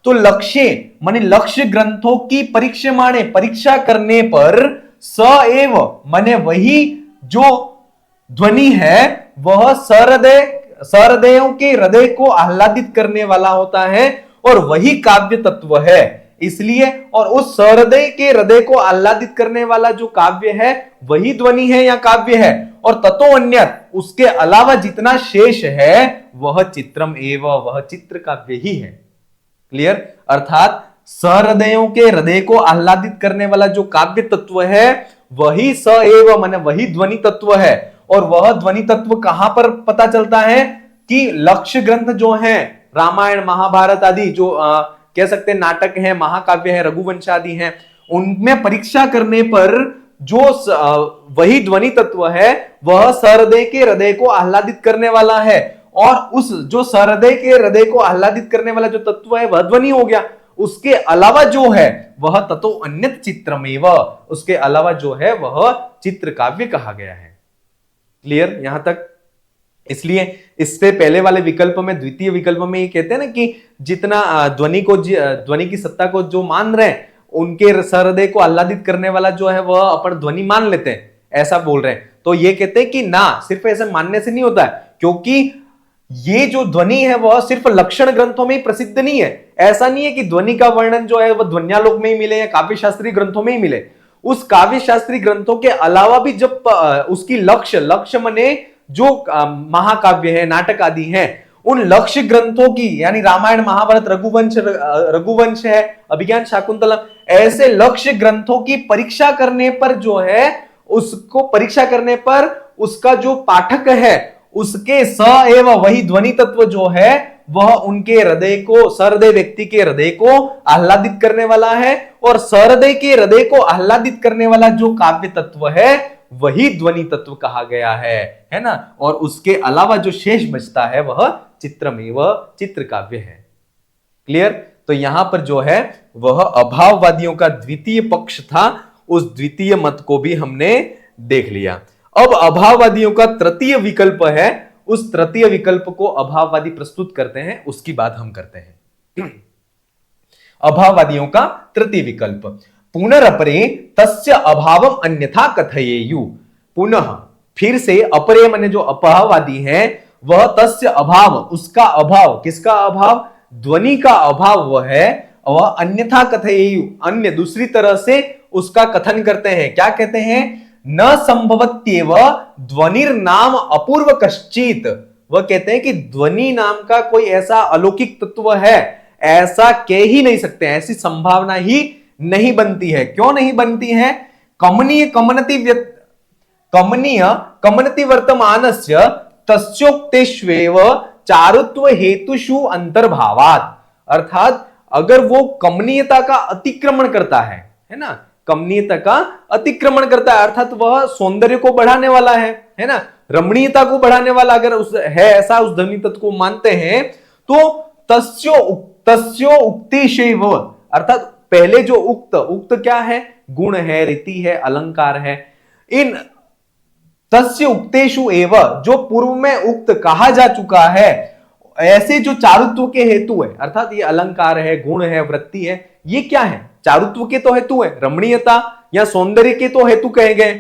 तो लक्ष्य माने लक्ष्य ग्रंथों की परीक्षा करने पर स एव माने वही जो ध्वनि है वह सहृदयों के हृदय को आह्लादित करने वाला होता है और वही काव्य तत्व है। इसलिए और उस सहृदय के हृदय को आह्लादित करने वाला जो काव्य है वही ध्वनि है या काव्य है, और ततो अन्य उसके अलावा जितना शेष है वह चित्रम एव, वह चित्र काव्य ही है। क्लियर? अर्थात सहृदयों के हृदय को आह्लादित करने वाला जो काव्य तत्व है वही स एव माने वही ध्वनि तत्व है, और वह ध्वनि तत्व कहां पर पता चलता है कि लक्ष्य ग्रंथ जो है, रामायण महाभारत आदि जो कह सकते हैं नाटक है, महाकाव्य है, रघुवंश आदि है, उनमें परीक्षा करने पर जो वही ध्वनि तत्व है वह सहृदय के हृदय को आह्लादित करने वाला है, और उस जो सहृदय के हृदय को आह्लादित करने वाला जो तत्व है वह ध्वनि हो गया। उसके अलावा जो है वह ततो अन्यत चित्रमेव, उसके अलावा जो है वह चित्र काव्य कहा गया है। क्लियर यहां तक? इसलिए इससे पहले वाले विकल्प में, द्वितीय विकल्प में ये कहते हैं ना कि जितना ध्वनि की सत्ता को जो मान रहे हैं, उनके सहृदय को आह्लादित करने वाला जो है वह अपन ध्वनि मान लेते हैं, ऐसा बोल रहे हैं। तो ये कहते हैं कि ना, सिर्फ ऐसे मानने से नहीं होता है, क्योंकि ये जो ध्वनि है वह सिर्फ लक्षण ग्रंथों में ही प्रसिद्ध नहीं है। ऐसा नहीं है कि ध्वनि का वर्णन जो है वह ध्वन्यालोक में ही मिले या काव्य शास्त्रीय ग्रंथों में ही मिले। उस काव्य शास्त्रीय ग्रंथों के अलावा भी जब उसकी लक्ष्य मने जो महाकाव्य है, नाटक आदि हैं, उन लक्ष्य ग्रंथों की, यानी रामायण महाभारत रघुवंश है, अभिज्ञान शाकुंतलम, ऐसे लक्ष्य ग्रंथों की परीक्षा करने पर जो है, उसको परीक्षा करने पर उसका जो पाठक है उसके स एवं वही ध्वनि तत्व जो है वह उनके हृदय को, सहृदय व्यक्ति के हृदय को आह्लादित करने वाला है, और सहृदय के हृदय को आह्लादित करने वाला जो काव्य तत्व है वही ध्वनि तत्व कहा गया है ना। और उसके अलावा जो शेष बचता है वह चित्रमेव, चित्र काव्य है। क्लियर? तो यहां पर जो है वह अभाववादियों का द्वितीय पक्ष था, उस द्वितीय मत को भी हमने देख लिया। अब अभाववादियों का तृतीय विकल्प है, उस तृतीय विकल्प को अभाववादी प्रस्तुत करते हैं, उसकी बात हम करते हैं। अभाववादियों का तृतीय विकल्प, पुनरपरे तस्य अभावम अन्यथा कथयेयु। पुनः फिर से अपरे माने जो अभाववादी है वह तस्य अभाव, उसका अभाव, किसका अभाव? ध्वनि का अभाव वह है, वह अन्यथा कथयेयु, अन्य दूसरी तरह से उसका कथन करते हैं। क्या कहते हैं? न संभवत्येव ध्वनिर नाम अपूर्व कश्चित। वह कहते हैं कि ध्वनि नाम का कोई ऐसा अलौकिक तत्व है, ऐसा कह ही नहीं सकते, ऐसी संभावना ही नहीं बनती है। क्यों नहीं बनती है? कमनीय कमनति वर्तमानस्य तस्योक्तेष्वेव चारुत्व हेतुषु अंतर्भावात्। अर्थात अगर वो कमनीयता का अतिक्रमण करता है ना, कमनीयता का अतिक्रमण करता है, अर्थात वह सौंदर्य को बढ़ाने वाला है ना, रमणीयता को बढ़ाने वाला अगर उस है, ऐसा उस ध्वनि तत्व को मानते हैं, तो तस्यो उक्तिशैव, अर्थात पहले जो उक्त क्या है? गुण है, रीति है, अलंकार है। इन तस्य उक्तेषु एव, जो पूर्व में उक्त कहा जा चुका है, ऐसे जो चारुत्व के हेतु है, अर्थात ये अलंकार है, गुण है, वृत्ति है, ये क्या है? चारुत्व के तो हेतु है, रमणीयता या सौंदर्य के तो हेतु कहे गए।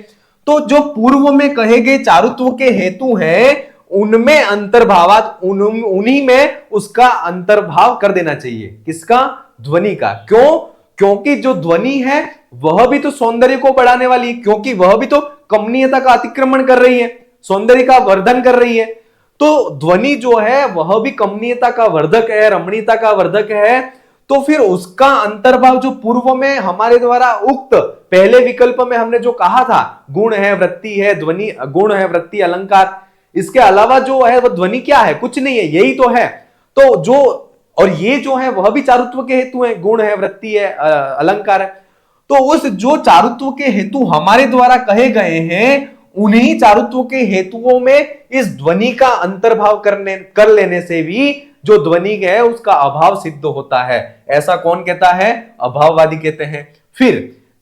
तो जो पूर्व में कहे गए चारुत्व के हेतु हैं, उनमें अंतर्भावात, उन्हीं में उसका अंतर्भाव कर देना चाहिए। किसका? ध्वनि का। क्यों? क्योंकि जो ध्वनि है वह भी तो सौंदर्य को बढ़ाने वाली है, क्योंकि वह भी तो कमनीयता का अतिक्रमण कर रही है, सौंदर्य का वर्धन कर रही है। तो ध्वनि जो है वह भी कमनीयता का वर्धक है, रमणीयता का वर्धक है। तो फिर उसका अंतर्भाव जो पूर्व में हमारे द्वारा उक्त पहले विकल्प में हमने जो कहा था, गुण है, वृत्ति है, ध्वनि, गुण है, वृत्ति, अलंकार, इसके अलावा जो है वह ध्वनि क्या है? कुछ नहीं है, यही तो है। तो जो, और ये जो है वह भी चारुत्व के हेतु है, गुण है, वृत्ति है, अलंकार है। तो उस जो चारुत्व के हेतु हमारे द्वारा कहे गए हैं, उन्हीं चारुत्व के हेतुओं में इस ध्वनि का अंतर्भाव कर लेने से भी जो ध्वनि है उसका अभाव सिद्ध होता है। ऐसा कौन कहता है? अभाववादी कहते हैं। फिर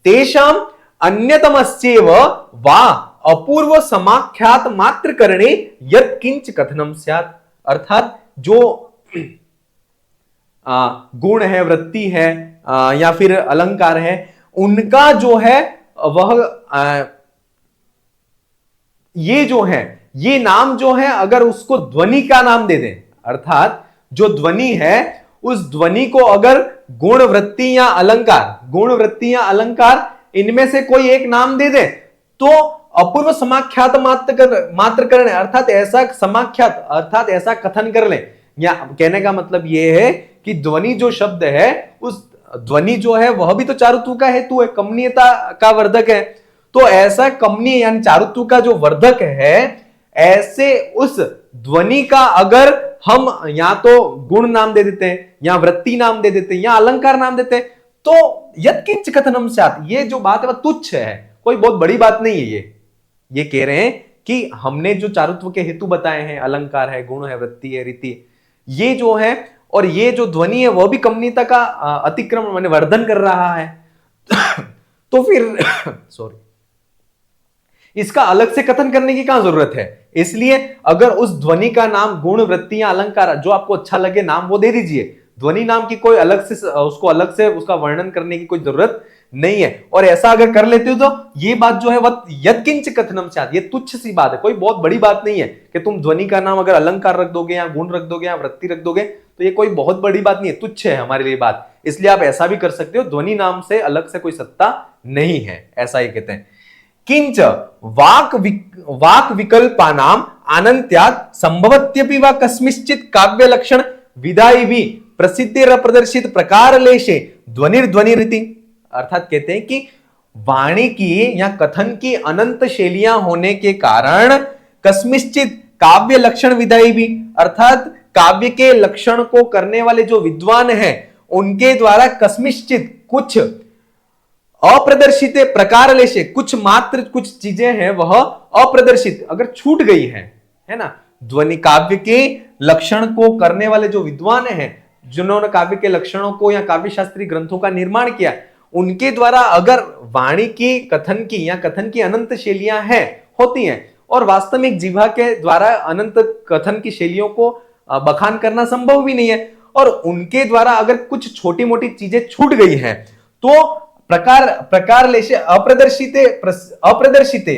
तेषाम अन्यतमस्येव वा अपूर्व समाख्यात मात्र करणे यत् किंच कथनम स्यात्। अर्थात जो गुण है, वृत्ति है, या फिर अलंकार है, उनका जो है वह ये जो है, ये नाम जो है अगर उसको ध्वनि का नाम दे दें, अर्थात जो ध्वनि है उस ध्वनि को अगर गुण, वृत्ति या अलंकार, गुण, वृत्ति या अलंकार, इनमें से कोई एक नाम दे दे, तो अपूर्व समाख्यात मात्र करने, अर्थात ऐसा समाख्यात, अर्थात ऐसा कथन कर ले। या कहने का मतलब यह है कि ध्वनि जो शब्द है, उस ध्वनि जो है वह भी तो चारुत्व का हेतु है, कमनीयता का वर्धक है। तो ऐसा कमनीय यानी चारुत्व का जो वर्धक है, ऐसे उस ध्वनि का अगर हम या तो गुण नाम दे देते हैं, या वृत्ति नाम दे देते हैं, या अलंकार नाम देते हैं, तो यत्किंच कथनम स्यात्, ये जो बात है वह तुच्छ है, कोई बहुत बड़ी बात नहीं है। ये कह रहे हैं कि हमने जो चारुत्व के हेतु बताए हैं, अलंकार है, गुण है, वृत्ति है, रीति, ये जो है, और ये जो ध्वनि है वह भी कमनीयता का अतिक्रमण माने वर्धन कर रहा है। तो फिर सॉरी, इसका अलग से कथन करने की क्या जरूरत है? इसलिए अगर उस ध्वनि का नाम गुण, वृत्ति या अलंकार जो आपको अच्छा लगे नाम वो दे दीजिए। ध्वनि नाम की कोई अलग से उसको अलग से उसका वर्णन करने की कोई जरूरत नहीं है। और ऐसा अगर कर लेते हो तो ये बात जो है वह यत्किंच कथनम स्यात्, ये तुच्छ सी बात है, कोई बहुत बड़ी बात नहीं है कि तुम ध्वनि का नाम अगर अलंकार रख दोगे या गुण रख दोगे या वृत्ति रख दोगे तो ये कोई बहुत बड़ी बात नहीं है, तुच्छ है हमारे लिए बात। इसलिए आप ऐसा भी कर सकते हो, ध्वनि नाम से अलग से कोई सत्ता नहीं है, ऐसा ही कहते हैं। किंच वाक विकल्पानाम अनंत्यात् संभवत्यपि वा कस्मिंश्चित् काव्य लक्षण विधायिभिः प्रसिद्धेर प्रदर्शित प्रकारलेशे ध्वनिर्ध्वनिरिति। अर्थात कहते हैं कि वाणी की या कथन की अनंत शैलियां होने के कारण कस्मिंश्चित् काव्य लक्षण विधायिभिः, अर्थात काव्य के लक्षण को करने वाले जो विद्वान हैं उनके द्वारा कस्मिंश्चित् कुछ अप्रदर्शित प्रकार लेशे, कुछ मात्र कुछ चीजें हैं वह अप्रदर्शित अगर छूट गई है ना, ध्वनि काव्य के लक्षण को करने वाले जो विद्वान हैं, जिन्होंने काव्य के लक्षणों को या काव्य शास्त्रीय ग्रंथों का निर्माण किया, उनके द्वारा अगर वाणी की कथन की या कथन की अनंत शैलियां हैं होती हैं, और वास्तविक जिह्वा के द्वारा अनंत कथन की शैलियों को बखान करना संभव भी नहीं है, और उनके द्वारा अगर कुछ छोटी मोटी चीजें छूट गई हैं तो प्रकार लेशे अप्रदर्शित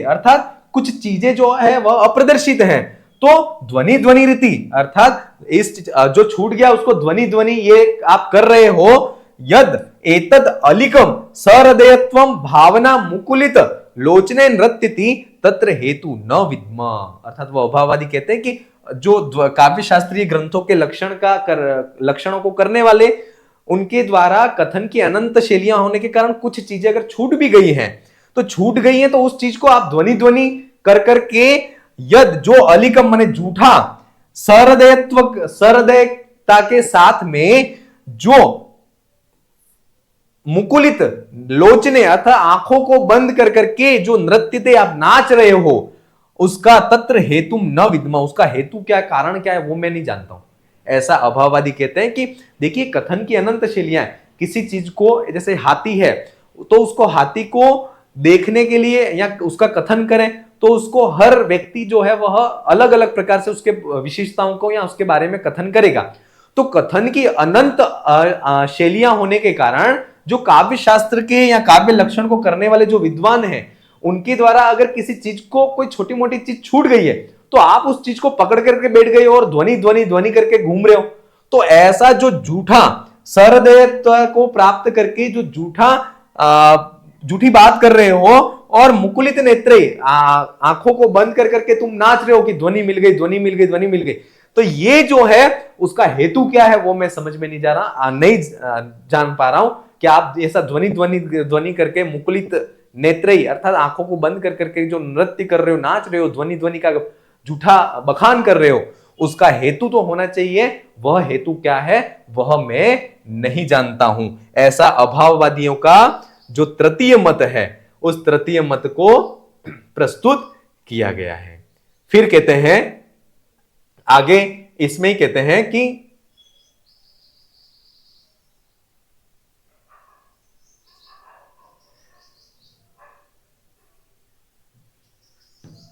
अर्थात कुछ चीजें जो है वह अप्रदर्शित हैं, तो ध्वनि ध्वनि रीति अर्थात इस जो छूट गया उसको ध्वनि ध्वनि ये आप कर रहे हो। यद एतद अलिकम सहृदयत्वम भावना मुकुलित लोचने नृत्यति तत्र हेतु न विद्म। अर्थात वो अभाववादी कहते हैं कि जो काव्य शास्त्रीय ग्रंथों के लक्षणों को करने वाले उनके द्वारा कथन की अनंत शैलियां होने के कारण कुछ चीजें अगर छूट भी गई हैं तो छूट गई हैं, तो उस चीज को आप ध्वनि ध्वनि कर करके यद जो अलिकम माने झूठा सहृदयता के साथ में जो मुकुलित लोचने अर्थात आंखों को बंद कर करके जो नृत्य आप नाच रहे हो उसका तत्र हेतु न विद्मा, उसका हेतु क्या कारण क्या है वो मैं नहीं जानता हूं, ऐसा अभाववादी कहते हैं। कि देखिए कथन की अनंत शैलियां, किसी चीज को जैसे हाथी है तो उसको हाथी को देखने के लिए या उसका कथन करें तो उसको हर व्यक्ति जो है वह अलग अलग प्रकार से उसके विशेषताओं को या उसके बारे में कथन करेगा। तो कथन की अनंत शैलियां होने के कारण जो काव्य शास्त्र के या काव्य लक्षण को करने वाले जो विद्वान हैं उनके द्वारा अगर किसी चीज को कोई छोटी मोटी चीज छूट गई है तो आप उस चीज को पकड़ करके बैठ गए और ध्वनि ध्वनि ध्वनि करके घूम रहे हो। तो ऐसा जो झूठा सहृदयत्व को प्राप्त करके जो झूठी बात कर रहे हो और मुकुलित नेत्रे आंखों को बंद कर करके तुम नाच रहे हो कि ध्वनि मिल गई, ध्वनि मिल गई, ध्वनि मिल गई, तो ये जो है उसका हेतु क्या है वो मैं समझ में नहीं जान पा रहा हूं कि आप ऐसा ध्वनि ध्वनि ध्वनि करके मुकुलित नेत्रई अर्थात आंखों को बंद कर करके जो नृत्य कर रहे हो, नाच रहे हो, ध्वनि ध्वनि का झूठा बखान कर रहे हो, उसका हेतु तो होना चाहिए। वह हेतु क्या है वह मैं नहीं जानता हूं। ऐसा अभाववादियों का जो तृतीय मत है उस तृतीय मत को प्रस्तुत किया गया है। फिर कहते हैं आगे, इसमें ही कहते हैं कि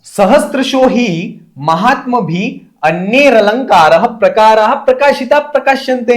सहस्रशो ही महात्म भी अन्येरलंकार प्रकार प्रकाशिता प्रकाश्यन्ते।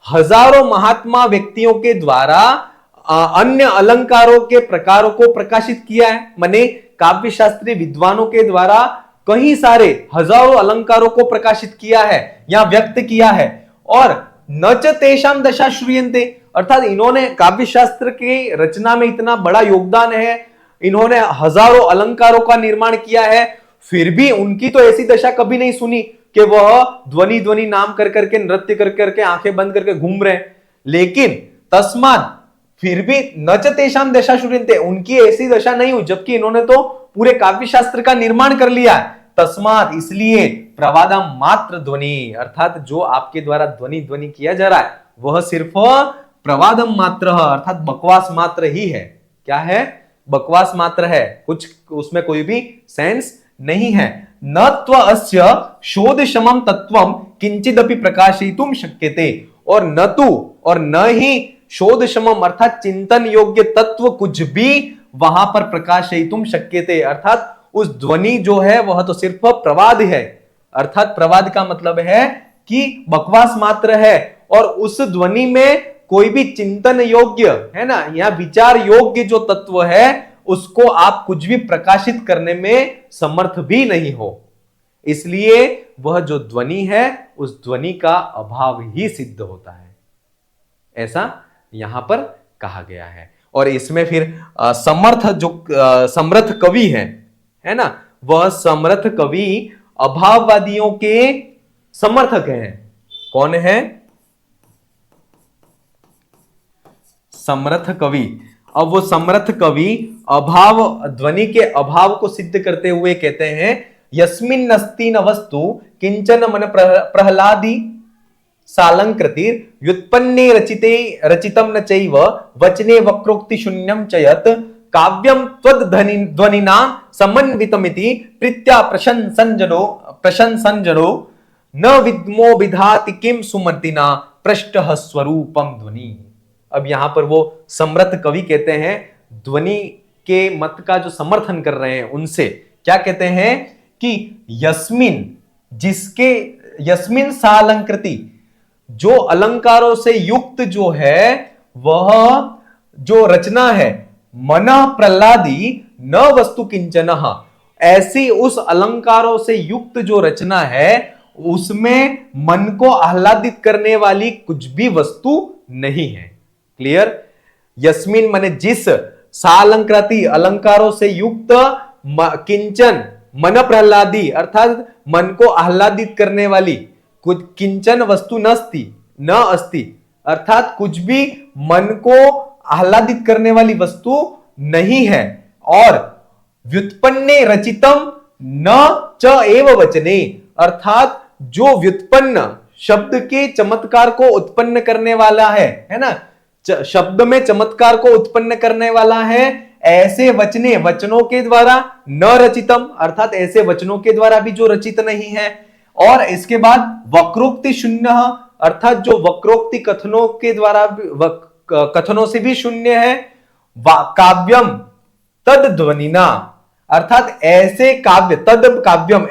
हजारों महात्मा व्यक्तियों के द्वारा अन्य अलंकारों के प्रकारों को प्रकाशित किया है, माने काव्य शास्त्रीय विद्वानों के द्वारा कई सारे हजारों अलंकारों को प्रकाशित किया है या व्यक्त किया है। और न च तेषां दशा श्रूयन्ते, अर्थात इन्होंने काव्य शास्त्र के रचना में इतना बड़ा योगदान है, इन्होंने हजारों अलंकारों का निर्माण किया है, फिर भी उनकी तो ऐसी दशा कभी नहीं सुनी कि वह ध्वनि ध्वनि नाम कर करके नृत्य कर करके आंखें बंद करके घूम रहे हैं। लेकिन तस्मात् फिर भी न च तेषाम दशा शुण्यन्ते, उनकी ऐसी दशा नहीं हुई, जबकि इन्होंने तो पूरे काव्य शास्त्र का निर्माण कर लिया। तस्मात, इसलिए प्रवादम मात्र ध्वनि, अर्थात जो आपके द्वारा ध्वनि ध्वनि किया जा रहा है वह सिर्फ प्रवादम मात्र अर्थात बकवास मात्र ही है। क्या है? बकवास मात्र है, कुछ उसमें कोई भी सेंस नहीं है। न त्व अस्य शोध समम तत्वम किंचिदपि प्रकाशयितुम शक्यते, और न तू और न ही शोध समम अर्थात चिंतन योग्य तत्व कुछ भी वहां पर प्रकाशयितुम शक्यते, अर्थात उस ध्वनि जो है वह तो सिर्फ प्रवाद है, अर्थात प्रवाद का मतलब है कि बकवास मात्र है, और उस ध्वनि में कोई भी चिंतन योग्य है ना, या विचार योग्य जो तत्व है उसको आप कुछ भी प्रकाशित करने में समर्थ भी नहीं हो। इसलिए वह जो ध्वनि है उस ध्वनि का अभाव ही सिद्ध होता है, ऐसा यहां पर कहा गया है। और इसमें फिर समर्थ जो समर्थ कवि है ना, वह समर्थ कवि अभाववादियों के समर्थक हैं। कौन है? समर्थ कवि। अब वो समर्थ कवि अभाव, ध्वनि के अभाव को सिद्ध करते हुए कहते हैं यस्मिन् नस्ति न वस्तु किंचन मन प्रहलादी सालंकृति व्युत्पन्ने रचिते रचितम न चैव वचने वक्रोक्ति शून्यम च यत् काव्यम त्वद्ध्वनिना समन्वितमिति प्रीत्या प्रशंसनजनो न विद्मो विधाति किम सुमतिना पृष्ठः स्वरूपम ध्वनि। अब यहां पर वो समर्थ कवि कहते हैं, ध्वनि के मत का जो समर्थन कर रहे हैं उनसे क्या कहते हैं कि यस्मिन, जिसके यस्मिन सालंकृति, जो अलंकारों से युक्त जो है वह जो रचना है, मन प्रहलादी न वस्तु किंचन, ऐसी उस अलंकारों से युक्त जो रचना है उसमें मन को आह्लादित करने वाली कुछ भी वस्तु नहीं है। क्लियर? यस्मिन माने जिस, सालंकृति अलंकारों से युक्त, किंचन मन प्रहलादी अर्थात मन को आह्लादित करने वाली कुछ, किंचन वस्तु न अस्ति अर्थात कुछ भी मन को आह्लादित करने वाली वस्तु नहीं है। और व्युत्पन्ने रचितम न च एव वचने, अर्थात जो व्युत्पन्न शब्द के चमत्कार को उत्पन्न करने वाला है ना, शब्द में चमत्कार को उत्पन्न करने वाला है, ऐसे वचने, वचनों के द्वारा, न रचितम अर्थात ऐसे वचनों के द्वारा भी जो रचित नहीं है, और इसके बाद वक्रोक्ति शून्य अर्थात जो वक्रोक्ति कथनों के द्वारा कथनों से भी शून्य है। काव्यम तद ध्वनिना अर्थात ऐसे काव्य, तद काव्यम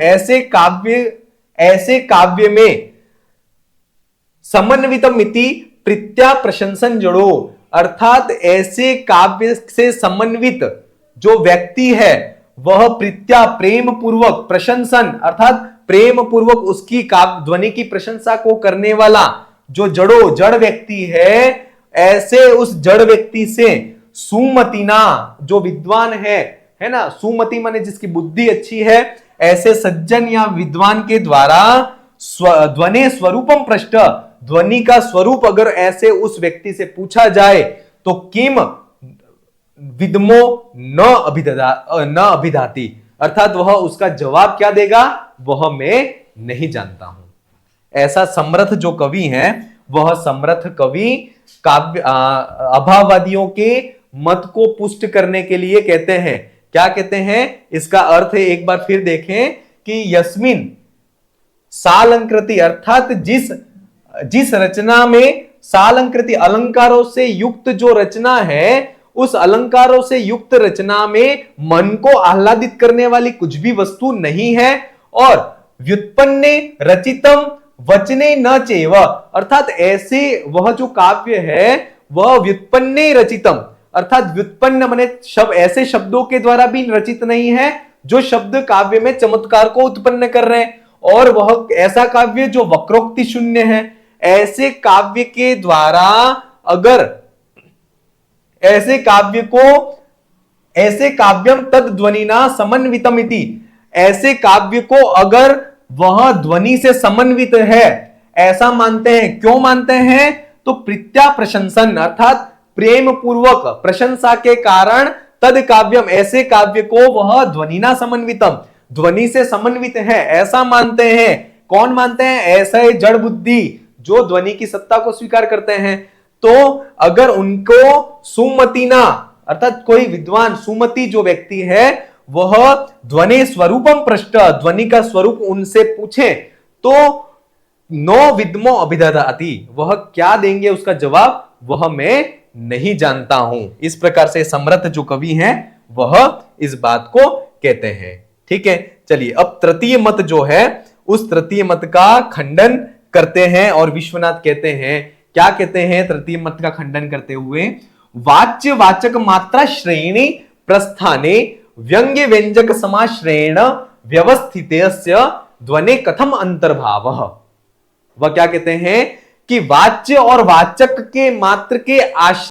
ऐसे काव्य में समन्वितम इति प्रीत्या प्रशंसन जड़ो, अर्थात ऐसे काव्य से समन्वित जो व्यक्ति है वह प्रीत्या प्रेम पूर्वक, प्रशंसन अर्थात प्रेम पूर्वक उसकी काव्य ध्वनि की प्रशंसा को करने वाला जो जड़ व्यक्ति है, ऐसे उस जड़ व्यक्ति से सुमतिना जो विद्वान है ना, सुमति माने जिसकी बुद्धि अच्छी है, ऐसे सज्जन या विद्वान के द्वारा ध्वनि स्वरूपम पृष्ठ, ध्वनि का स्वरूप अगर ऐसे उस व्यक्ति से पूछा जाए तो किम विद्मो न अभिधाति अर्थात वह उसका जवाब क्या देगा, वह मैं नहीं जानता हूं। ऐसा समर्थ जो कवि है वह समर्थ कवि काव्य अभाववादियों के मत को पुष्ट करने के लिए कहते हैं। क्या कहते हैं? इसका अर्थ एक बार फिर देखें कि यस्मिन सालंकृति अर्थात जिस रचना में सालंकृति अलंकारों से युक्त जो रचना है, उस अलंकारों से युक्त रचना में मन को आह्लादित करने वाली कुछ भी वस्तु नहीं है, और व्युत्पन्ने रचितम वचने न चैव अर्थात ऐसे वह जो काव्य है वह व्युत्पन्ने रचितम अर्थात व्युत्पन्न माने ऐसे शब्दों के द्वारा भी रचित नहीं है जो शब्द काव्य में चमत्कार को उत्पन्न कर रहे हैं, और वह ऐसा काव्य जो वक्रोक्ति शून्य है। ऐसे काव्य के द्वारा अगर ऐसे काव्यम तद ध्वनिना समन्वितम इति, ऐसे काव्य को अगर वह ध्वनि से समन्वित है ऐसा मानते हैं। क्यों मानते हैं? तो प्रीत्या प्रशंसन अर्थात प्रेम पूर्वक प्रशंसा के कारण तद काव्यम, ऐसे काव्य को वह ध्वनिना समन्वितम, ध्वनि से समन्वित है ऐसा मानते हैं। कौन मानते हैं? ऐसे जड़ बुद्धि जो ध्वनि की सत्ता को स्वीकार करते हैं। तो अगर उनको सुमतिना अर्थात कोई विद्वान सुमति जो व्यक्ति है वह ध्वनि स्वरूपम पृष्ठ, ध्वनि का स्वरूप उनसे पूछे तो नो विद्मो अभिदधाति, वह क्या देंगे उसका जवाब, वह मैं नहीं जानता हूं। इस प्रकार से समर्थ जो कवि हैं वह इस बात को कहते हैं। ठीक है, चलिए अब तृतीय मत जो है उस तृतीय मत का खंडन करते हैं और विश्वनाथ कहते हैं, क्या कहते हैं तृतीय मत का खंडन करते हुए, वाच्य वाचक मात्रा श्रेणी प्रस्थाने व्यंग्य व्यंजक समाश्रयेण व्यवस्थितस्य ध्वनि कथम अंतर्भावः। वह क्या कहते हैं कि वाच्य और वाचक के मात्र के आश्रय